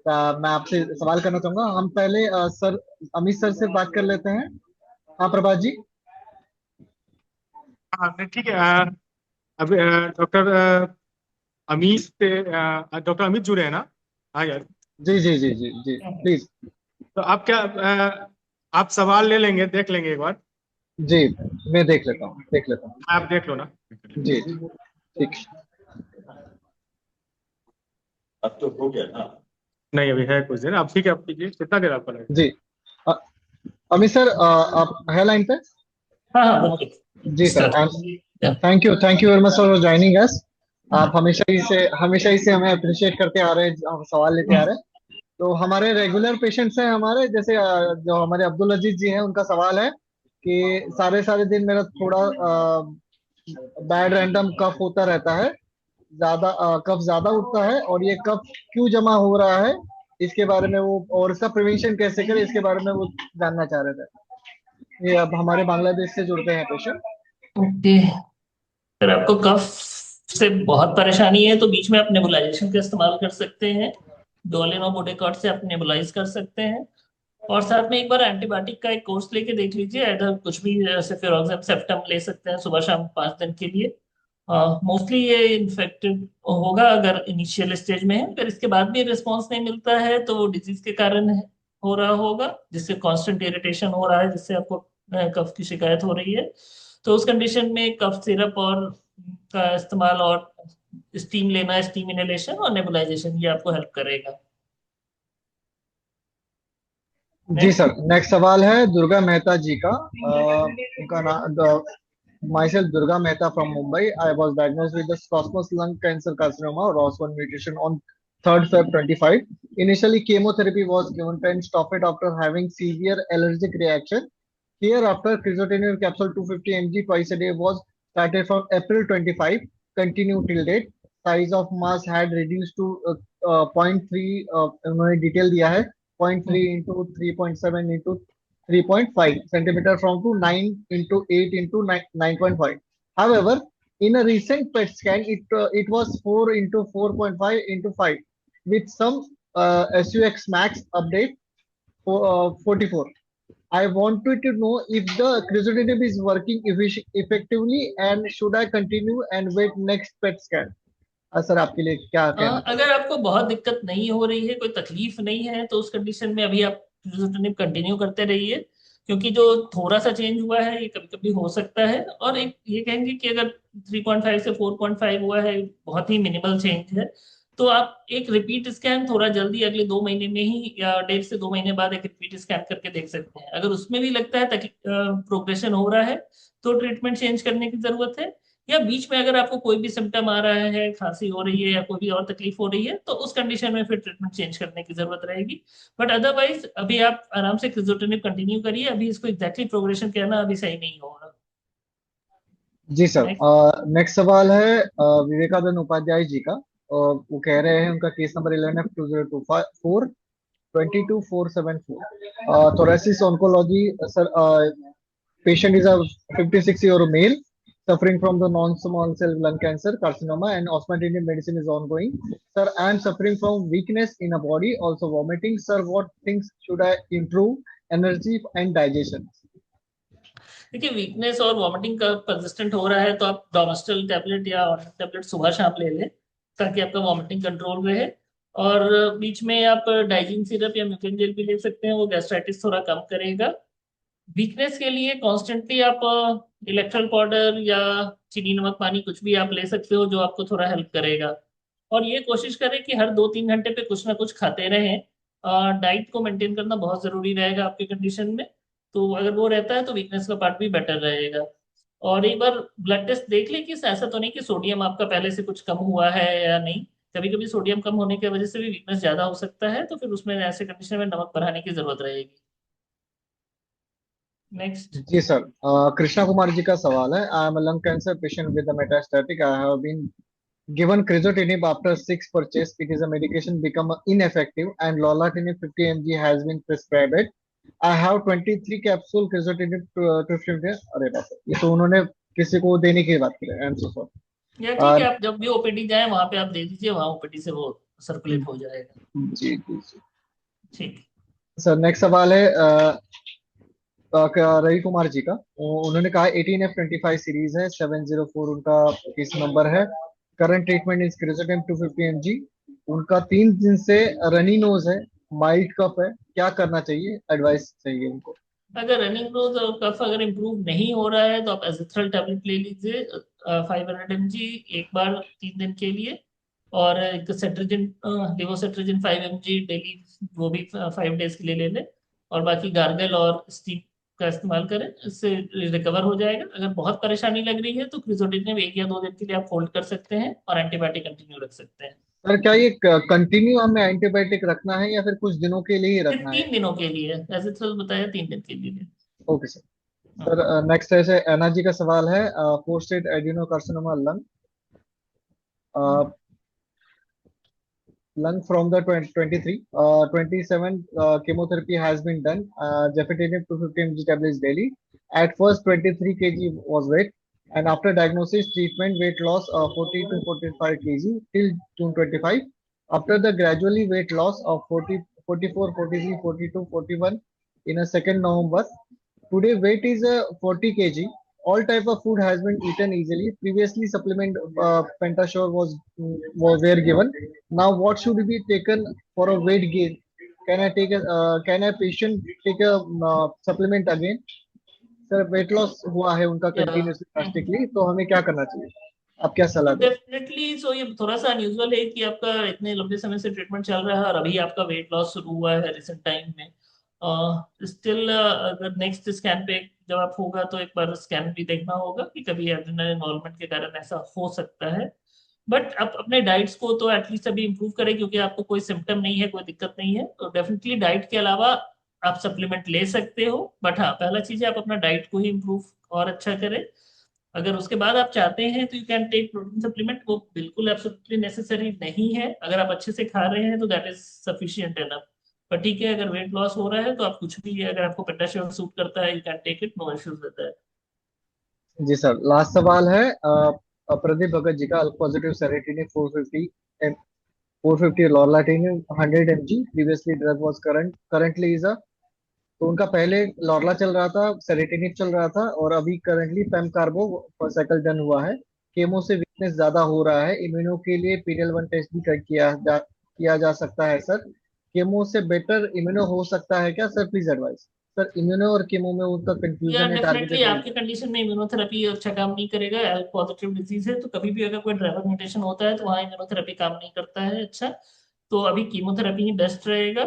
मैं आपसे सवाल करना चाहूंगा. हम पहले सर अमित सर से बात कर लेते हैं. हाँ प्रभात जी. हाँ, नहीं, ठीक है. अभी डॉक्टर अमित जुड़े हैं ना? हाँ यार. जी जी जी जी जी, प्लीज. तो आप क्या आप सवाल ले लेंगे, देख लेंगे एक बार. जी, मैं देख लेता हूँ, देख लेता हूँ. आप देख लो ना. जी जी, ठीक. अब तो हो गया ना. नहीं, अभी है कुछ देर. आप ठीक है, आप कीजिए. कितना देर आपका लगेगा? जी, अ, अमित सर, आप है लाइन पे? हाँ हाँ बिल्कुल. जी sir, thank you very much for joining us. आप हमेशा ही से हमें अप्रिशिएट करते आ रहे हैं, हम सवाल लेते आ रहे हैं. तो हमारे रेगुलर पेशेंट्स हैं हमारे, जैसे जो हमारे अब्दुल अजीज जी हैं, उनका सवाल है कि सारे सारे दिन मेरा थोड़ा बैड रैंडम कफ होता रहता है, कफ ज्यादा उठता है, और ये कफ क्यों जमा हो रहा है, इसके बारे में वो, और इसका प्रिवेंशन कैसे करें, इसके बारे में वो जानना चाह रहे थे. ये अब हमारे बांग्लादेश से जुड़ते हैं पेशेंट. ओके. अगर आपको कफ से बहुत परेशानी है तो बीच में आप नेबुलाइजेशन का इस्तेमाल कर सकते हैं. डोलेनो बोडेकॉट से आप नेबुलाइज कर सकते हैं. और साथ में एक बार एंटीबायोटिक का एक कोर्स लेके देख लीजिए. इधर कुछ भी सेफिरोक्सेम सेप्टम ले सकते हैं सुबह शाम 5 दिन के लिए. मोस्टली ये इन्फेक्टेड होगा अगर इनिशियल स्टेज में है. अगर इसके बाद भी रिस्पॉन्स नहीं मिलता है तो डिजीज के कारण हो रहा होगा, जिससे कांस्टेंट इरिटेशन हो रहा है, जिससे आपको कफ की शिकायत हो रही है. तो उस कंडीशन में कफ सिरप और का इस्तेमाल और स्टीम लेना, स्टीम इनहेलेशन और नेबुलाइजेशन, ये आपको हेल्प करेगा. जी सर, नेक्स्ट सवाल है दुर्गा मेहता जी का. उनका नाम, myself Durga Mehta from Mumbai. I was diagnosed with the squamous lung cancer carcinoma, ROS1 mutation on 3rd Feb 25. Initially, chemotherapy was given and stopped it after having severe allergic reaction. Hereafter, crizotinib capsule 250 mg twice a day was started from April 25, continued till date. Size of mass had reduced to 0.3, उन्होंने detail दिया है, 0.3 into 3.7 into 3.5 centimeter from to 9 into 8 into 9.5. However, in a recent PET scan, it was 4 into 4.5 into 5 with some SUX max update for 44. I wanted to know if the crizotinib is working effectively and should I continue and wait next PET scan. Sir आपके लिए क्या कहना चाहिए? अगर आपको बहुत दिक्कत नहीं हो रही है, कोई तकलीफ नहीं है, तो उस कंडीशन में अभी आप फिजियोथेरेपी कंटिन्यू करते रहिए। क्योंकि जो थोड़ा सा चेंज हुआ है ये कभी कभी हो सकता है। और एक ये कहेंगे कि अगर 3.5 से 4.5 हुआ है, बहुत ही मिनिमल चेंज है, तो आप एक रिपीट स्कैन थोड़ा जल्दी अगले 2 महीने में ही या 1.5 से 2 महीने बाद एक रिपीट स्कैन करके देख सकते हैं। अगर उसमें भी लगता है प्रोग्रेशन हो रहा है तो ट्रीटमेंट चेंज करने की जरूरत है। या बीच में अगर आपको कोई भी सिम्टम आ रहा है, खांसी हो रही है या कोई भी और तकलीफ हो रही है, तो उस कंडीशन में फिर ट्रीटमेंट चेंज करने की जरूरत रहेगी। बट अदरवाइज अभी आप आराम से फिजियोथेरेपी कंटिन्यू करिए। अभी इसको एग्जैक्टली प्रोग्रेशन कहना अभी सही नहीं होगा। जी सर। नेक्स्ट। नेक्स्ट सवाल है विवेकानंद उपाध्याय जी का। वो कह रहे हैं, उनका case number 11F2024 22474। thoracic oncology sir. Patient is a 56-year-old male suffering from the non-small cell lung cancer carcinoma, and osmotic medicine is ongoing. Sir, I am suffering from weakness in a body, also vomiting. Sir, what things should I improve? Energy and digestion. देखिए, weakness और vomiting का persistent हो रहा है तो आप डोमेस्टल tablet या tablet सुबह शाम ले लें, ताकि आपका वॉमिटिंग कंट्रोल रहे। और बीच में आप डाइजिन सिरप या म्यूकेन जेल भी ले सकते हैं, वो गैस्ट्राइटिस थोड़ा कम करेगा। वीकनेस के लिए कॉन्स्टेंटली आप इलेक्ट्रल पाउडर या चीनी नमक पानी कुछ भी आप ले सकते हो, जो आपको थोड़ा हेल्प करेगा। और ये कोशिश करें कि हर 2-3 घंटे पे कुछ ना कुछ खाते रहें। डाइट को मेंटेन करना बहुत जरूरी रहेगा आपके कंडीशन में। तो अगर वो रहता है तो वीकनेस का पार्ट भी बेटर रहेगा। और एक बार ब्लड टेस्ट देख लें कि ऐसा तो नहीं कि सोडियम आपका पहले से कुछ कम हुआ है या नहीं। कभी कभी सोडियम कम होने की वजह से भी वीकनेस ज्यादा हो सकता है, तो फिर उसमें ऐसे कंडीशन में नमक बढ़ाने की जरूरत रहेगी। नेक्स्ट। जी सर। कृष्णा कुमार जी का सवाल है, I am a lung cancer patient with a metastatic. I have been given crizotinib after 6 purchase. It is a medication become ineffective, and lorlatinib 50 mg has been prescribed. I have 23 capsule crizotinib to 50। अरे बाप रे, ये तो उन्होंने किसी को देने की बात की है। आई एम सो या ठीक है, सॉरी। आप जब भी ओपीडी जाए वहां पे आप दे दीजिए, वहां ओपीडी से वो सर्कुलेट हो जाएगा। जी जी। ठीक। सर नेक्स्ट सवाल है रवि कुमार जी का। उन्होंने कहा 18F25 सीरीज है, 704 उनका केस नंबर है। Current treatment is crizotinib 250 mg। उनका 3 दिन से रनी नोज है, माइल्ड कफ है, क्या करना चाहिए? एडवाइस चाहिए उनको। अगर रनिंग नोज और कफ अगर इम्प्रूव नहीं हो रहा है तो आप एजिथ्रल टैबलेट ले लीजिए 500 mg एक बार 3 दिन के लिए। और एक सेट्रिजिन, लिवोसेट्रिजिन 5 mg डेली, वो भी 5 डेज के लिए ले लें। और बाकी गार्गल और स्टीम का इस्तेमाल करें, इससे रिकवर हो जाएगा। अगर बहुत परेशानी लग रही है तो क्रिजोटिनिब 1 या 2 दिन के लिए आप होल्ड कर सकते हैं और एंटीबायोटिक कंटिन्यू रख सकते हैं। सर क्या ये कंटिन्यू हमें एंटीबायोटिक रखना है या फिर कुछ दिनों के लिए ही ये रखना है? 3 दिनों के लिए, एजिथ्रल बताया 3 दिन के लिए। Okay sir. हाँ। सर नेक्स्ट है एना जी का सवाल है, posted adenocarcinoma lung from the 23 27 chemotherapy has been done. Gefitinib 250 mg tablets daily. At first 23 kg was weight, and after diagnosis treatment weight loss 40 to 45 kg till June 25. After the gradually weight loss of 40 44 43 42 41 in a second November. Today weight is 40 kg. All type of food has been eaten easily. Previously supplement pentasure were given. Now what should be taken for a weight gain? Can a patient take a supplement again? Sir weight loss हुआ है उनका या continuously drastically, तो हमें क्या करना चाहिए? आप क्या सलाह तो दें? डेफिनेटली सो ये थोड़ा सा अनयूजुअल है कि आपका इतने लंबे समय से ट्रीटमेंट चल रहा है और अभी आपका वेट लॉस शुरू हुआ है रिसेंट टाइम में। स्टिल अगर नेक्स्ट स्कैन पे जब आप होगा तो एक बार स्कैन भी देखना होगा कि कभी एड्रेनल इन्वॉल्वमेंट के कारण ऐसा हो सकता है। बट आप अपने डाइट्स को तो एटलीस्ट अभी इंप्रूव करें, क्योंकि आपको कोई सिम्टम नहीं है, कोई दिक्कत नहीं है, तो डेफिनेटली डाइट के अलावा आप सप्लीमेंट ले सकते हो। बट हाँ, पहला चीज है आप अपना डाइट को ही इम्प्रूव और अच्छा करें। अगर उसके बाद आप चाहते हैं तो you can take protein supplement, वो बिल्कुल एब्सोल्युटली नेसेसरी नहीं है। अगर आप अच्छे से खा रहे हैं तो दैट इज सफिशिएंट एनफ। पर ठीक है, अगर वेट लॉस हो रहा है तो आप कुछ भी, अगर आपको पेटाशोर सूट करता है, you can take it, no issues with that. जी सर। लास्ट सवाल है प्रदीप भगत जी का। पॉजिटिव सेरेटिनी 450 lorlatinib 100 mg। Previously drug was currently is तो उनका पहले लॉर्ला चल रहा था, सेरेटिनिब चल रहा था, और अभी करंटली पेम कार्बो साइकिल डन हुआ है। केमो से वीकनेस ज्यादा हो रहा है, इम्यूनो के लिए PD-L1 टेस्ट भी किया जा सकता है सर। केमो से बेटर इम्यूनो हो सकता है क्या sir, please advice. Sir immuno और केमो में उनका या कंफ्यूजन है, डेफिनेटली टारगेटेड गोल। आपके कंडीशन में इम्यूनोथेरेपी अच्छा काम नहीं करेगा। एल पॉजिटिव डिजीज है तो कभी भी अगर कोई ड्राइवर म्यूटेशन होता है तो वहाँ इम्यूनोथेरेपी काम नहीं करता है अच्छा। तो अभी कीमोथेरेपी ही बेस्ट रहेगा।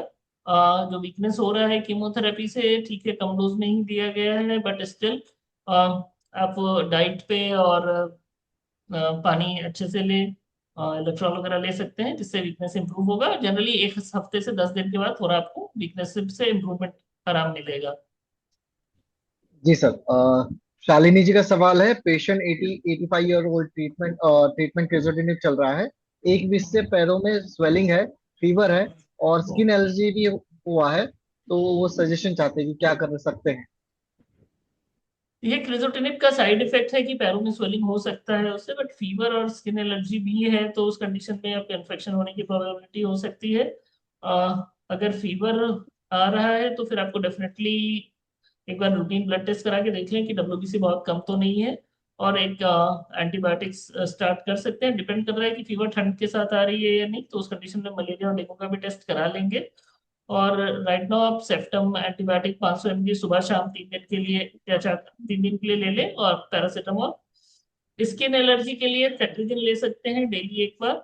जो वीकनेस हो रहा है कीमोथेरेपी से, ठीक है कम डोज में ही दिया गया है बट स्टिल आप डाइट पे और पानी अच्छे से ले, इलेक्ट्रॉल वगैरह ले सकते हैं जिससे वीकनेस इंप्रूव होगा। जनरली एक हफ्ते से 10 दिन के बाद थोड़ा आपको वीकनेस से इम्प्रूवमेंट आराम मिलेगा। जी सर, शालिनी जी का सवाल है, पेशेंट 85 ईयर ओल्ड, ट्रीटमेंट क्रेजोटिनिब चल रहा है, 1 वीक से पैरों में स्वेलिंग है, फीवर है और स्किन एलर्जी भी हुआ है, तो वो सजेशन चाहते हैं कि क्या कर सकते हैं। ये क्रिजोटिनिब का साइड इफेक्ट है कि पैरों में स्वेलिंग हो सकता है उससे, बट फीवर और स्किन एलर्जी भी है तो उस कंडीशन में आपका इन्फेक्शन होने की प्रोबेबिलिटी हो सकती है। अगर फीवर आ रहा है तो फिर आपको डेफिनेटली एक बार रूटीन ब्लड टेस्ट करा के देख लें कि WBC बहुत कम तो नहीं है, और एक एंटीबायोटिक्स स्टार्ट कर सकते हैं। डिपेंड कर रहा है कि फीवर ठंड के साथ आ रही है या नहीं, तो उस कंडीशन में मलेरिया और डेंगू का भी टेस्ट करा लेंगे। और राइट नाउ आप सेप्टम एंटीबायोटिक 500 mg सुबह शाम 3 दिन के लिए या 3 दिन के लिए ले लें, और पैरासीटामोल। स्किन एलर्जी के लिए सेट्रिजिन ले सकते हैं डेली एक बार,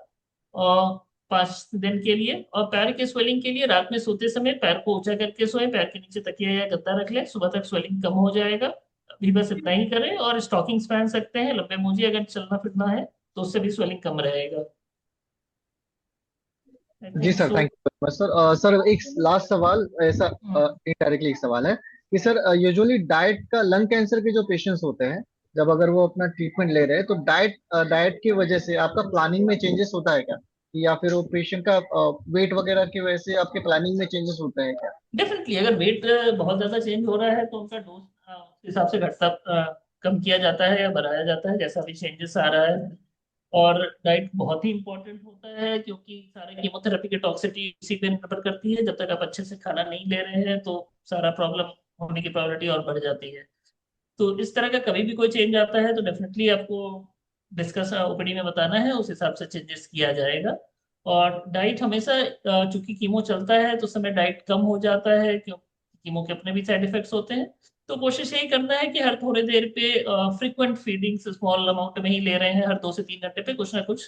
और 5 दिन के लिए। और पैर के स्वेलिंग के लिए रात में सोते समय पैर को ऊंचा करके सोएं, पैर के नीचे तकिया या गद्दा रख लें, सुबह तक स्वेलिंग कम हो जाएगा। अभी बस इतना ही करें। और स्टॉकिंग्स पहन सकते हैं, लंबे मोजे, अगर चलना फिरना है तो उससे भी स्वेलिंग कम रहेगा। आई जी think sir, so. Thank you very much sir. Sir एक लास्ट सवाल, ऐसा इनडायरेक्टली एक सवाल है कि सर यूजुअली डाइट का, लंग कैंसर के जो पेशेंट्स होते हैं, जब अगर वो अपना ट्रीटमेंट ले रहे हैं तो डाइट की वजह से आपका प्लानिंग में चेंजेस होता है क्या, या फिर वो पेशेंट का वेट वगैरह की वजह से आपके प्लानिंग में चेंजेस होते हैं क्या। डेफिनेटली अगर वेट बहुत ज्यादा चेंज हो रहा है तो उनका डोज उस हिसाब से घटता कम किया जाता है या बढ़ाया जाता है जैसा भी चेंजेस आ रहा है। और डाइट बहुत ही इंपॉर्टेंट होता है क्योंकि सारे कीमोथेरेपी की टॉक्सिटी उसी पे निर्भर करती है। जब तक आप अच्छे से खाना नहीं ले रहे हैं तो सारा प्रॉब्लम होने की प्रोबेबिलिटी और बढ़ जाती है। तो इस तरह का कभी भी कोई चेंज आता है तो डेफिनेटली आपको डिस्कस OPD में बताना है, उस हिसाब से चेंजेस किया जाएगा। और डाइट हमेशा चूंकि कीमो चलता है तो उस समय डाइट कम हो जाता है क्योंकि कीमो के अपने भी साइड इफेक्ट्स होते हैं। तो कोशिश यही करना है कि हर थोड़ी देर पे फ्रीक्वेंट फीडिंग्स स्मॉल अमाउंट में ही ले रहे हैं, हर 2 से 3 घंटे पे कुछ ना कुछ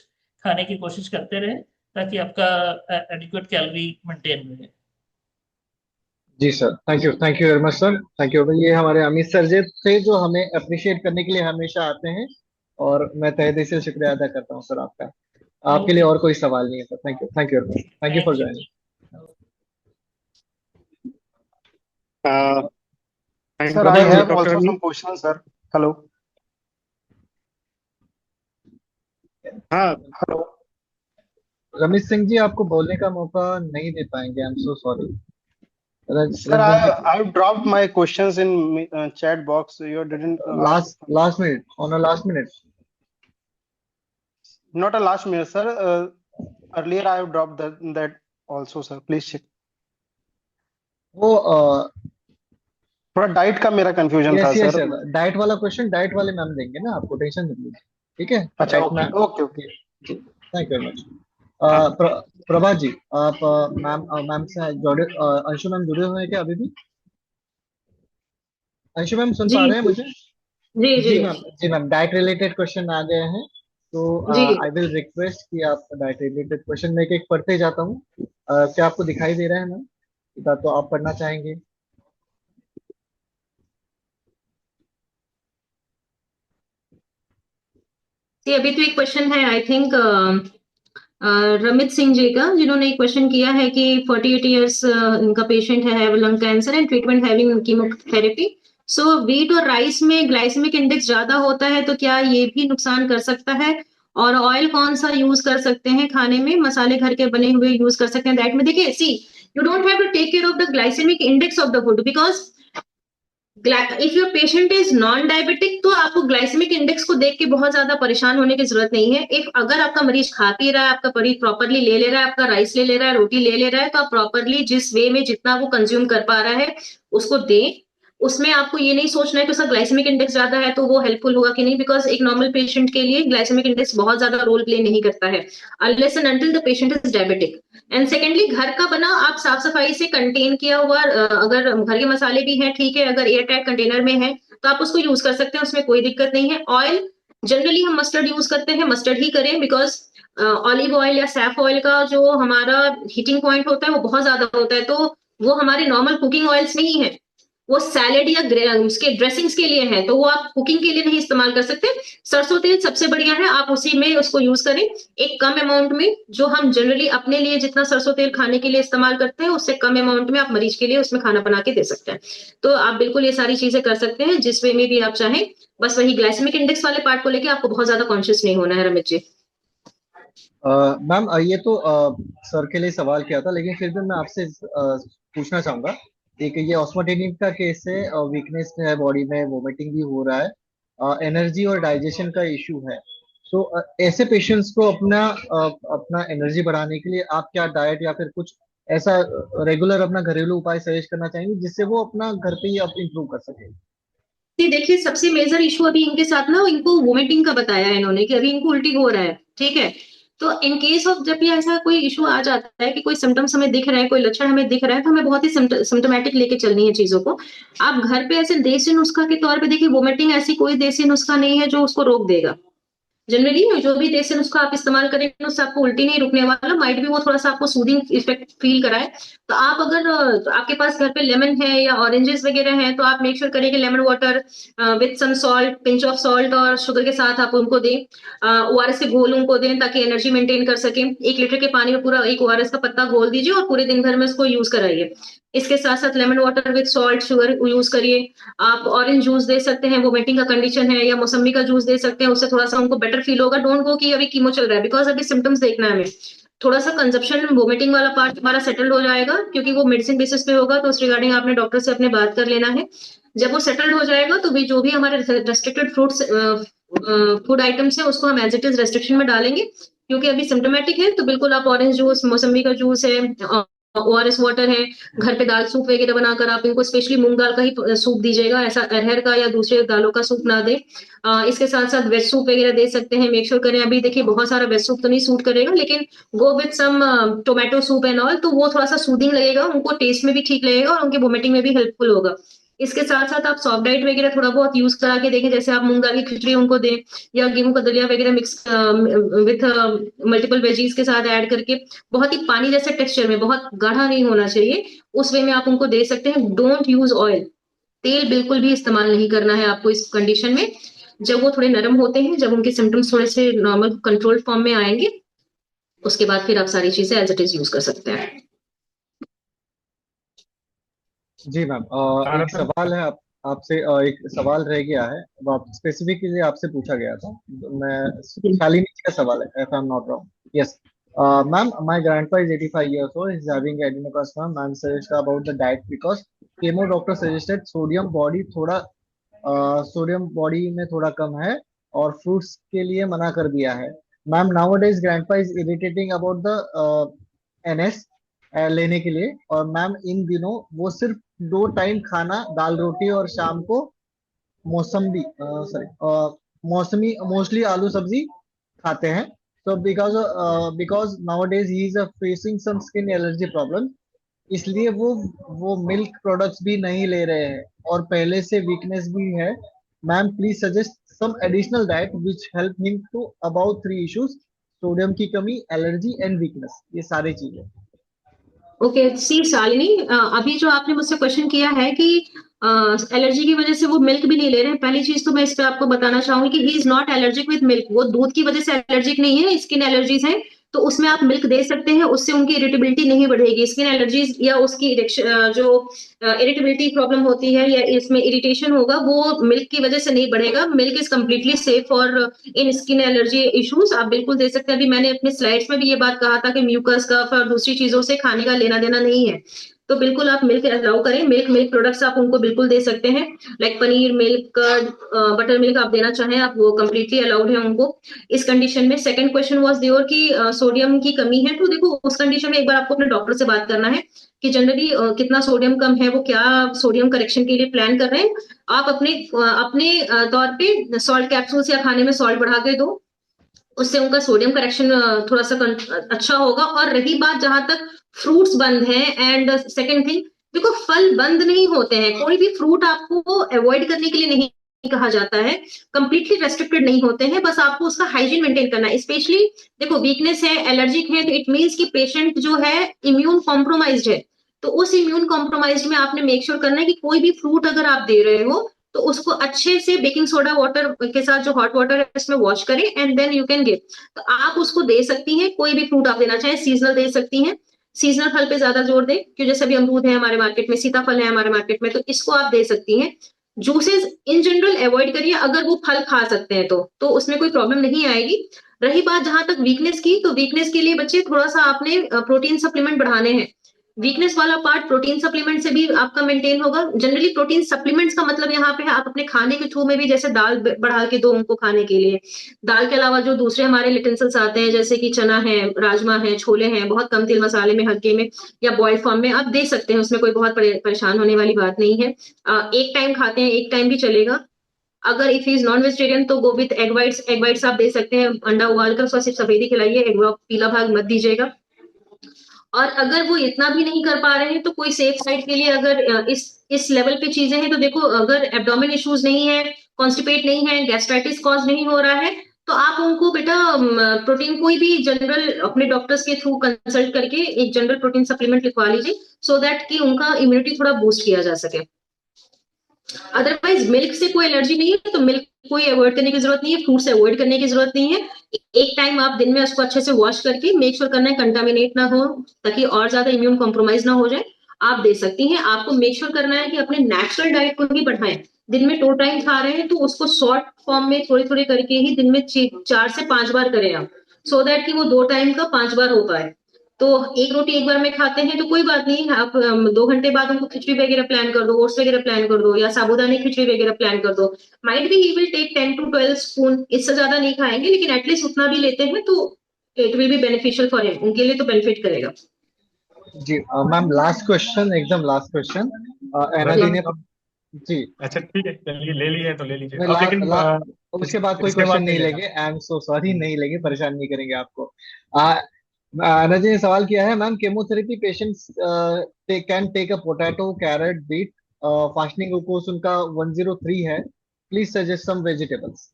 खाने की कोशिश करते रहें ताकि आपका एडिक्वेट कैलोरी मेंटेन रहे। जी sir, thank you very much sir, thank you. ये हमारे अमित सर जी थे जो हमें अप्रिशिएट करने के लिए हमेशा आते हैं, और मैं तहे दिल से शुक्रिया अदा करता हूँ सर आपका। आपके लिए ओके, और कोई सवाल नहीं है sir, thank you, thank you for thank you. Joining. Thank Sir, you, I Ramesh ji, have Dr. also Ami. some questions, sir. Hello. हाँ, Hello. रमेश सिंह जी आपको बोलने का मौका नहीं दे पाएंगे, I am so sorry. Sir, Ranjan ji, I've dropped my questions in chat box. You didn't ask. Last minute, on last minute. Not a last minute, sir. Earlier I have dropped that also, sir. Please check. वो थोड़ा diet का मेरा confusion था yes yes sir. Sir, diet वाला question diet वाले ma'am देंगे ना आपको, टेंशन मत लीजिए, ठीक है। अच्छा, diet okay ma'am, okay okay. Thank you very much. हाँ, प्रभा जी, आप मैम से जुड़े, अंशु मैम जुड़े हुए हैं क्या अभी भी। अंशु मैम सुन जी पा रहे हैं मुझे। जी जी जी मैम, डाइट रिलेटेड क्वेश्चन आ गए हैं, तो जी। आई विल रिक्वेस्ट कि आप डाइट रिलेटेड क्वेश्चन में एक एक पढ़ते जाता हूँ। क्या आपको दिखाई दे रहा है मैम, या तो आप पढ़ना चाहेंगे। जी अभी तो एक क्वेश्चन है आई थिंक रमित सिंह जी का, जिन्होंने एक क्वेश्चन किया है कि 48 ईयर्स इनका पेशेंट है, have lung cancer and treatment having chemotherapy. So wheat और राइस में ग्लाइसेमिक इंडेक्स ज्यादा होता है तो क्या ये भी नुकसान कर सकता है, और ऑयल कौन सा यूज कर सकते हैं खाने में, मसाले घर के बने हुए यूज कर सकते हैं दैट में। देखिए see, you don't have to take care of the glycemic index of the food because if your patient is non diabetic तो आपको ग्लाइसेमिक इंडेक्स को देख के बहुत ज्यादा परेशान होने की जरूरत नहीं है। इफ अगर आपका मरीज खा पी रहा है, आपका मरीज प्रॉपरली ले रहा है, आपका राइस ले रहा है, रोटी ले रहा है, तो आप प्रॉपरली जिस वे में जितना वो कंज्यूम कर पा रहा है उसको दें। उसमें आपको ये नहीं सोचना है कि उसका ग्लाइसेमिक इंडेक्स ज्यादा है तो वो हेल्पफुल होगा कि नहीं, बिकॉज एक नॉर्मल पेशेंट के लिए ग्लाइसेमिक इंडेक्स बहुत ज्यादा रोल प्ले नहीं करता है unless and until the patient is diabetic. And secondly, घर का बना आप साफ सफाई से कंटेन किया हुआ, अगर घर के मसाले भी हैं ठीक है, अगर एयर टाइट कंटेनर में है तो आप उसको यूज कर सकते हैं, उसमें कोई दिक्कत नहीं है। ऑयल जनरली हम मस्टर्ड यूज करते हैं, मस्टर्ड ही करें, बिकॉज ऑलिव ऑयल या सैफ ऑयल का जो हमारा हीटिंग पॉइंट होता है वो बहुत ज्यादा होता है, तो वो हमारे नॉर्मल कुकिंग ऑयल्स नहीं है, वो सैलेड या उसके ड्रेसिंग्स के लिए है, तो वो आप कुकिंग के लिए नहीं इस्तेमाल कर सकते। सरसों तेल सबसे बढ़िया है, आप उसी में उसको यूज करें, एक कम अमाउंट में, जो हम जनरली अपने लिए जितना सरसों तेल खाने के लिए इस्तेमाल करते हैं उससे कम अमाउंट में आप मरीज के लिए उसमें खाना बना के दे सकते हैं। तो आप बिल्कुल ये सारी चीजें कर सकते हैं जिस वे में भी आप चाहें, बस वही ग्लाइसेमिक इंडेक्स वाले पार्ट को लेके आपको बहुत ज्यादा कॉन्शियस नहीं होना है रमित जी। मैम ये तो सर के लिए सवाल किया था, लेकिन फिर भी मैं आपसे पूछना चाहूंगा। एक ये ऑस्मोटेनिक का केस है, वीकनेस है बॉडी में, वोमिटिंग भी हो रहा है, एनर्जी और डाइजेशन का इशू है। तो ऐसे पेशेंट्स को अपना एनर्जी बढ़ाने के लिए आप क्या डाइट या फिर कुछ ऐसा रेगुलर अपना घरेलू उपाय सजेस्ट करना चाहेंगे जिससे वो अपना घर पे ही अब इम्प्रूव कर सके? जी देखिए, सबसे मेजर इशू अभी इनके साथ ना, इनको वोमिटिंग का बताया है इन्होंने कि अभी इनको उल्टी हो रहा है, ठीक है। तो इन केस ऑफ जब भी ऐसा कोई इशू आ जाता है कि कोई सिम्टम्स हमें दिख रहे हैं, कोई लक्षण हमें दिख रहा है, तो हमें बहुत ही सिम्टोमेटिक लेके चलनी है चीजों को। आप घर पे ऐसे देसी नुस्खा के तौर पे देखिए, वोमिटिंग ऐसी कोई देसी नुस्खा नहीं है जो उसको रोक देगा। जनरली जो भी देसी नुस्खा आप इस्तेमाल करेंगे उससे आपको उल्टी नहीं रुकने वाला, माइट भी वो थोड़ा सा आपको सूदिंग इफेक्ट फील कराए। तो आप अगर आपके पास घर पे लेमन है या ऑरेंजेस वगैरह हैं तो आप मेक श्योर करिए कि lemon water with some salt, pinch of salt और शुगर के साथ आप उनको दें, ओआरएस के घोल उनको दें ताकि एनर्जी मेंटेन कर सकें। 1 लीटर के पानी में पूरा एक ओआरएस का पत्ता घोल दीजिए और पूरे दिन भर में उसको यूज कराइए। इसके साथ साथ lemon water with salt sugar use करिए। आप ऑरेंज जूस दे सकते हैं, वोमिटिंग का कंडीशन है, या मौसमी का जूस दे सकते हैं, उससे थोड़ा सा उनको बेटर फील होगा। डोंट गो कि अभी कीमो चल रहा है, बिकॉज अभी सिम्टम्स देखना है हमें। थोड़ा सा कंजप्शन वोमिटिंग वाला पार्ट हमारा सेटल्ड हो जाएगा, क्योंकि वो मेडिसिन बेसिस पे होगा, तो उस रिगार्डिंग आपने डॉक्टर से अपने बात कर लेना है। जब वो सेटल्ड हो जाएगा तो भी जो भी हमारे रेस्ट्रिक्टेड फ्रूट्स फूड आइटम्स है उसको हम एज इट इज रेस्ट्रिक्शन में डालेंगे, क्योंकि अभी सिम्टोमेटिक है। तो बिल्कुल आप ऑरेंज जूस, मौसमी का जूस है, ओआरएस वाटर है, घर पे दाल सूप वगैरह बनाकर आप इनको, स्पेशली मूंग दाल का ही सूप दीजिएगा, ऐसा अरहर का या दूसरे दालों का सूप ना दे। इसके साथ साथ वेज सूप वगैरह दे सकते हैं, मेक श्योर करें। अभी देखिए बहुत सारा वेज सूप तो नहीं सूट करेगा, लेकिन go with some tomato soup and all, तो वो थोड़ा सा सूदिंग लगेगा, उनको टेस्ट में भी ठीक लगेगा और उनके वोमिटिंग में भी हेल्पफुल होगा। इसके साथ साथ आप सॉफ्ट डाइट वगैरह थोड़ा बहुत यूज करा के देखें, जैसे आप मूंग दाल की खिचड़ी उनको दें या गेहूं का दलिया वगैरह मिक्स विथ मल्टीपल वेजीज के साथ ऐड करके, बहुत ही पानी जैसे टेक्सचर में, बहुत गाढ़ा नहीं होना चाहिए, उस वे में आप उनको दे सकते हैं। डोंट यूज ऑयल, तेल बिल्कुल भी इस्तेमाल नहीं करना है आपको इस कंडीशन में। जब वो थोड़े नरम होते हैं, जब उनके सिम्टम्स थोड़े से नॉर्मल कंट्रोल फॉर्म में आएंगे, उसके बाद फिर आप सारी चीजें एज इट इज यूज कर सकते हैं। जी मैम, एक सवाल है आपसे, एक सवाल रह गया है, वो आप स्पेसिफिकली आपसे पूछा गया था। मैं शालिनी जी का सवाल है, if I am not wrong. Yes ma'am, my grandpa is 85 years old, is having adenocarcinoma. Ma'am suggest about the diet because chemo doctor suggested sodium body में थोड़ा कम है और फ्रूट्स के लिए मना कर दिया है। Ma'am now days grandpa is irritating about the NS लेने के लिए, और मैम इन दिनों वो सिर्फ 2 टाइम खाना, दाल रोटी और शाम को मौसमी सॉरी मौसमी मोस्टली आलू सब्जी खाते हैं। तो because now days he is facing some skin allergy problem, इसलिए वो मिल्क प्रोडक्ट्स भी नहीं ले रहे हैं और पहले से वीकनेस भी है। Ma'am please suggest some additional diet which help him to about 3 issues: sodium की कमी, एलर्जी एंड वीकनेस, ये सारी चीजें। ओके सी शालिनी, अभी जो आपने मुझसे क्वेश्चन किया है कि एलर्जी की वजह से वो मिल्क भी नहीं ले रहे हैं, पहली चीज तो मैं इस पे आपको बताना चाहूंगी कि he is not allergic with milk, वो दूध की वजह से एलर्जिक नहीं है, स्किन एलर्जीज है, तो उसमें आप मिल्क दे सकते हैं, उससे उनकी इरिटेबिलिटी नहीं बढ़ेगी। स्किन एलर्जीज या उसकी जो इरिटेबिलिटी प्रॉब्लम होती है या इसमें इरिटेशन होगा, वो मिल्क की वजह से नहीं बढ़ेगा। Milk is completely safe for in skin allergy issues, आप बिल्कुल दे सकते हैं। अभी मैंने अपने स्लाइड्स में भी ये बात कहा था कि म्यूकस कफ और दूसरी चीजों से खाने का लेना देना नहीं है। तो बिल्कुल आप मिल्क अलाउ करें। मिल्क प्रोडक्ट्स आप उनको बिल्कुल दे सकते हैं, like paneer, milk, curd, butter milk आप देना चाहें आप, वो कम्प्लीटली अलाउड है उनको इस कंडीशन में। सेकंड क्वेश्चन वाज देयर कि सोडियम की कमी है, तो देखो उस कंडीशन में एक बार आपको अपने डॉक्टर से बात करना है कि जनरली कितना सोडियम कम है, वो क्या सोडियम करेक्शन के लिए प्लान कर रहे हैं। आप अपने तौर पे सॉल्ट कैप्सूल्स या खाने में सॉल्ट बढ़ा के दो, उससे उनका सोडियम करेक्शन थोड़ा सा अच्छा होगा। और रही बात जहां तक फ्रूट्स बंद है, एंड सेकेंड थिंग, देखो फल बंद नहीं होते हैं, कोई भी फ्रूट आपको अवॉइड करने के लिए नहीं कहा जाता है, कंप्लीटली रेस्ट्रिक्टेड नहीं होते हैं, बस आपको उसका हाइजीन मेंटेन करना है। स्पेशली देखो वीकनेस है, एलर्जिक है, तो इट मीन्स कि पेशेंट जो है इम्यून कॉम्प्रोमाइज्ड है। तो उस इम्यून कॉम्प्रोमाइज में आपने मेक श्योर करना है कि कोई भी फ्रूट अगर आप दे रहे हो तो उसको अच्छे से बेकिंग सोडा वाटर के साथ, जो हॉट वाटर है इसमें वॉश करें, and then you can give. तो आप उसको दे सकती हैं, कोई भी फ्रूट आप देना चाहें, सीजनल दे सकती हैं, सीजनल फल पे ज्यादा जोर दें, क्योंकि जैसे अभी अमरूद है हमारे मार्केट में, सीताफल है हमारे मार्केट में, तो इसको आप दे सकती हैं। जूसेस इन जनरल अवॉइड करिए, अगर वो फल खा सकते हैं तो उसमें कोई प्रॉब्लम नहीं आएगी। रही बात जहां तक वीकनेस की, तो वीकनेस के लिए बच्चे थोड़ा सा आपने प्रोटीन सप्लीमेंट बढ़ाने हैं। वीकनेस वाला पार्ट प्रोटीन सप्लीमेंट से भी आपका मेंटेन होगा। जनरली प्रोटीन सप्लीमेंट्स का मतलब यहाँ पे है आप अपने खाने के थ्रू में भी, जैसे दाल बढ़ा के दो उनको खाने के लिए। दाल के अलावा जो दूसरे हमारे लिटेंसिल्स आते हैं, जैसे कि चना है, राजमा है, छोले हैं, बहुत कम तेल मसाले में, हल्के में, या बॉइल्ड फॉर्म में आप दे सकते हैं, उसमें कोई बहुत परेशान होने वाली बात नहीं है। एक टाइम खाते हैं, एक टाइम भी चलेगा। अगर इफ इज नॉन वेजिटेरियन तो go with egg whites, egg whites आप दे सकते हैं, अंडा उबाल कर उसका सिर्फ सफेदी खिलाइए, एग पीला भाग मत दीजिएगा। और अगर वो इतना भी नहीं कर पा रहे हैं तो कोई सेफ साइड के लिए, अगर इस लेवल पे चीजें हैं, तो देखो अगर एब्डोमेन इश्यूज नहीं है, कॉन्स्टिपेट नहीं है, गैस्ट्राइटिस कॉज नहीं हो रहा है, तो आप उनको बेटा प्रोटीन कोई भी जनरल अपने डॉक्टर्स के थ्रू कंसल्ट करके एक जनरल प्रोटीन सप्लीमेंट लिखवा लीजिए, सो दैट कि उनका इम्यूनिटी थोड़ा बूस्ट किया जा सके। अदरवाइज मिल्क से कोई एलर्जी नहीं है तो मिल्क कोई अवॉइड करने की जरूरत नहीं है, फ्रूट से अवॉइड करने की जरूरत नहीं है। एक टाइम आप दिन में उसको अच्छे से वॉश करके मेक श्योर करना है कंटामिनेट ना हो, ताकि और ज्यादा इम्यून कॉम्प्रोमाइज ना हो जाए, आप दे सकती हैं। आपको मेक श्योर करना है कि अपने नेचुरल डाइट को ही बढ़ाएं। दिन में 2 टाइम खा रहे हैं तो उसको शॉर्ट फॉर्म में थोड़ी थोड़ी करके ही दिन में 4 से 5 बार करें आप, सो दैट कि वो 2 टाइम का 5 बार हो पाए। तो एक रोटी एक बार में खाते हैं तो कोई बात नहीं, आप 2 घंटे बाद उनको खिचड़ी वगैरह प्लान कर दो, ओट्स वगैरह प्लान कर दो, या साबूदाने खिचड़ी वगैरह प्लान कर दो। Might be he will take 10 to 12 spoon, इससे ज्यादा नहीं खाएंगे, लेकिन एटलीस्ट उतना भी लेते हैं तो it will be beneficial for him, उनके लिए तो बेनिफिट करेगा। जी मैम, लास्ट क्वेश्चन, एकदम लास्ट क्वेश्चन। एना जी ने, मतलब अब जी, अच्छा ठीक है, चलिए ले लिए तो ले लीजिए मैं अब, ला, लेकिन ला, उसके बाद कोई इसके क्वेश्चन बाद नहीं नहीं लेना। लेंगे। आई एम सो सॉरी, नहीं लेंगे, परेशान नहीं करेंगे आपको। आ, एना जी ने सवाल किया है, ma'am chemotherapy patients can take a potato, carrot, beet, fasting glucose उनका 103 है, प्लीज सजेस्ट सम वेजिटेबल्स।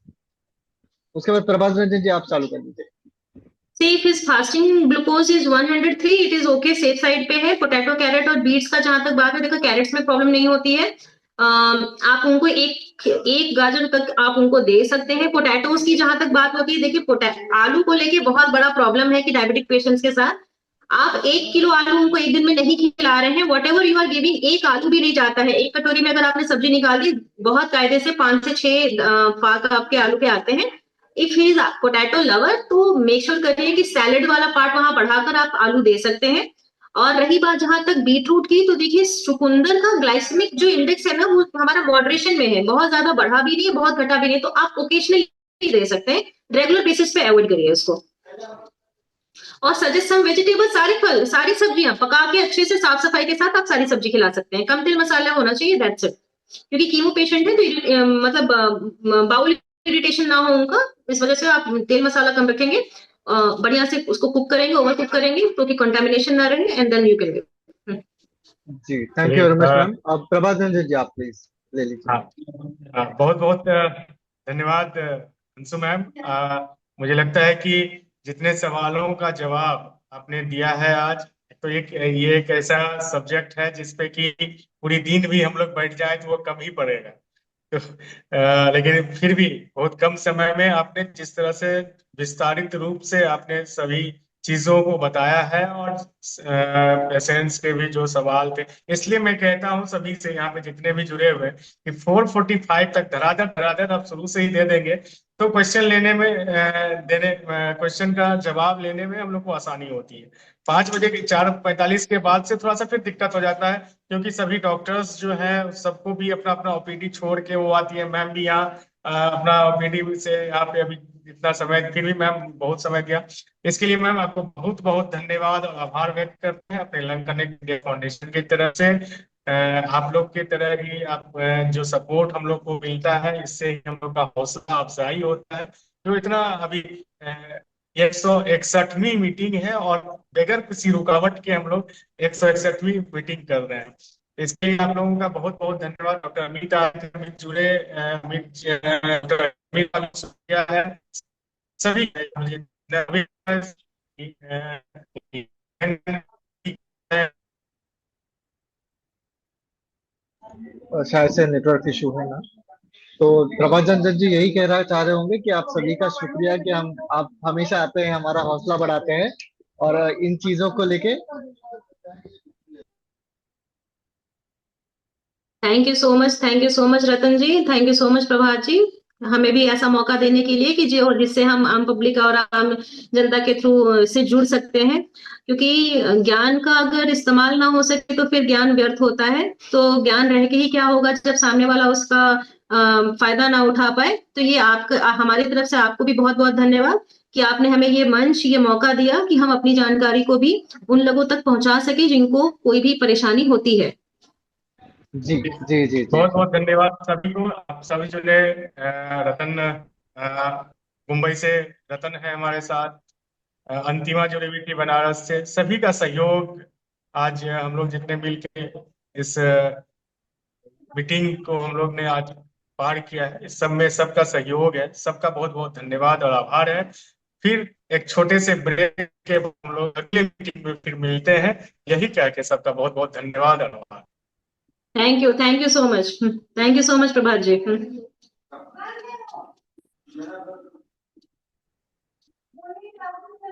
उसके बाद प्रभात रंजन जी आप चालू कर दीजिए। See, if his fasting glucose is 103, it is okay, safe side पे है। पोटैटो, कैरेट और बीट्स का जहां तक बात है, देखो कैरेट्स में प्रॉब्लम नहीं होती है। आप उनको एक गाजर तक आप उनको दे सकते हैं। पोटैटोज की जहां तक बात होती है, देखिए आलू को लेके बहुत बड़ा प्रॉब्लम है कि डायबिटिक पेशेंट्स के साथ आप 1 किलो आलू उनको एक दिन में नहीं खिला रहे हैं, whatever you are giving, एक आलू भी नहीं जाता है। एक कटोरी में अगर आपने सब्जी निकाल दी, बहुत कायदे से 5 से 6 फाक आपके आलू के आते हैं। If he is potato lover तो मेक श्योर करिए कि सैलेड वाला पार्ट वहां बढ़ाकर आप आलू दे सकते हैं। और रही बात जहां तक बीटरूट की, तो देखिए चुकंदर का ग्लाइसेमिक जो इंडेक्स है ना, वो हमारा मॉडरेशन में है, बहुत ज्यादा बढ़ा भी नहीं है, बहुत घटा भी नहीं है, तो आप ओकेजनली दे सकते हैं, रेगुलर बेसिस पे अवॉइड करिए उसको। और सजेस्ट सम वेजिटेबल, सारे फल सारी सब्जियां पका के अच्छे से साफ सफाई के साथ आप सारी सब्जी खिला सकते हैं, कम तेल मसाला होना चाहिए, दैट्स इट। क्योंकि कीमो पेशेंट है तो मतलब बाउल इरिटेशन ना हो उनका, इस वजह से आप तेल मसाला कम रखेंगे, बढ़िया से उसको कुक करेंगे, ओवर कुक करेंगे तो कि कंटामिनेशन ना रहे, and then you can give. जी थैंक यू चलिए वेरी मच मैम। अब प्रभात रंजन जी आप प्लीज ले लीजिए। हाँ बहुत बहुत धन्यवाद अंशु मैम। मुझे लगता है कि जितने सवालों का जवाब आपने दिया है आज, तो ये एक ऐसा सब्जेक्ट है जिसपे कि पूरी दिन भी हम लोग बैठ जाए तो वो कम ही पड़ेगा। तो लेकिन फिर भी बहुत कम समय में आपने जिस तरह से विस्तारित रूप से आपने सभी चीजों को बताया है, और पेशेंट्स के भी जो सवाल थे, इसलिए मैं कहता हूँ सभी से यहाँ पे जितने भी जुड़े हुए हैं कि 4:45 तक धराधर धराधर आप शुरू से ही दे देंगे तो क्वेश्चन लेने में क्वेश्चन का जवाब लेने में हम लोग को आसानी होती है। 5 बजे के 4:45 के बाद से थोड़ा सा फिर दिक्कत हो जाता है, क्योंकि सभी डॉक्टर्स जो हैं सबको भी अपना अपना ओपीडी छोड़ के वो आती है। मैम भी यहाँ अपना ओपीडी से यहाँ पे अभी इतना समय, फिर भी मैम बहुत समय दिया। इसके लिए मैम आपको बहुत बहुत धन्यवाद और आभार व्यक्त करते हैं अपने लंग कनेक्ट इंडिया फाउंडेशन की तरफ से। आप लोग की तरह ही आप जो सपोर्ट हम लोग को मिलता है, इससे ही हम लोग का हौसला अफजाई होता है। जो इतना अभी 161वीं मीटिंग है और बगैर किसी रुकावट के हम लोग 161वीं मीटिंग कर रहे हैं। इसके लिए आप लोगों का बहुत बहुत धन्यवाद। डॉक्टर अमित अमित जुड़े डॉक्टर अमित का भी शुक्रिया है। सभी शायद से नेटवर्क इशू है ना। तो प्रभाजन जी यही कहना चाह रहे होंगे कि आप सभी का शुक्रिया कि हम आप हमेशा आते हैं, हमारा हौसला बढ़ाते हैं और इन चीजों को लेके। Thank you so much Ratan ji, thank you so much Prabhat ji, हमें भी ऐसा मौका देने के लिए कि जो जिससे हम आम पब्लिक और आम जनता के थ्रू से जुड़ सकते हैं। क्योंकि ज्ञान का अगर इस्तेमाल ना हो सके तो फिर ज्ञान व्यर्थ होता है। तो ज्ञान रह के ही क्या होगा जब सामने वाला उसका फायदा ना उठा पाए। तो ये आपका, हमारी तरफ से आपको भी बहुत बहुत धन्यवाद कि आपने हमें ये मंच, ये मौका दिया कि हम अपनी जानकारी को भी उन लोगों तक पहुंचा सके जिनको कोई भी परेशानी होती है। जी जी जी जी। बहुत बहुत धन्यवाद सभी को। आप सभी जो ने रतन मुंबई से रतन है हमारे साथ, अंतिमा जुड़ी हुई थी बनारस से, सभी का सहयोग आज हम लोग जितने मिलके इस मीटिंग को हम लोग ने आज पार किया है, इस सब में सबका सहयोग है। सबका बहुत बहुत धन्यवाद और आभार है। फिर एक छोटे से ब्रेक के बाद हम लोग अगले मीटिंग में फिर मिलते हैं। यही कह के सबका बहुत बहुत धन्यवाद और आभार। Thank you so much, Prabhat ji.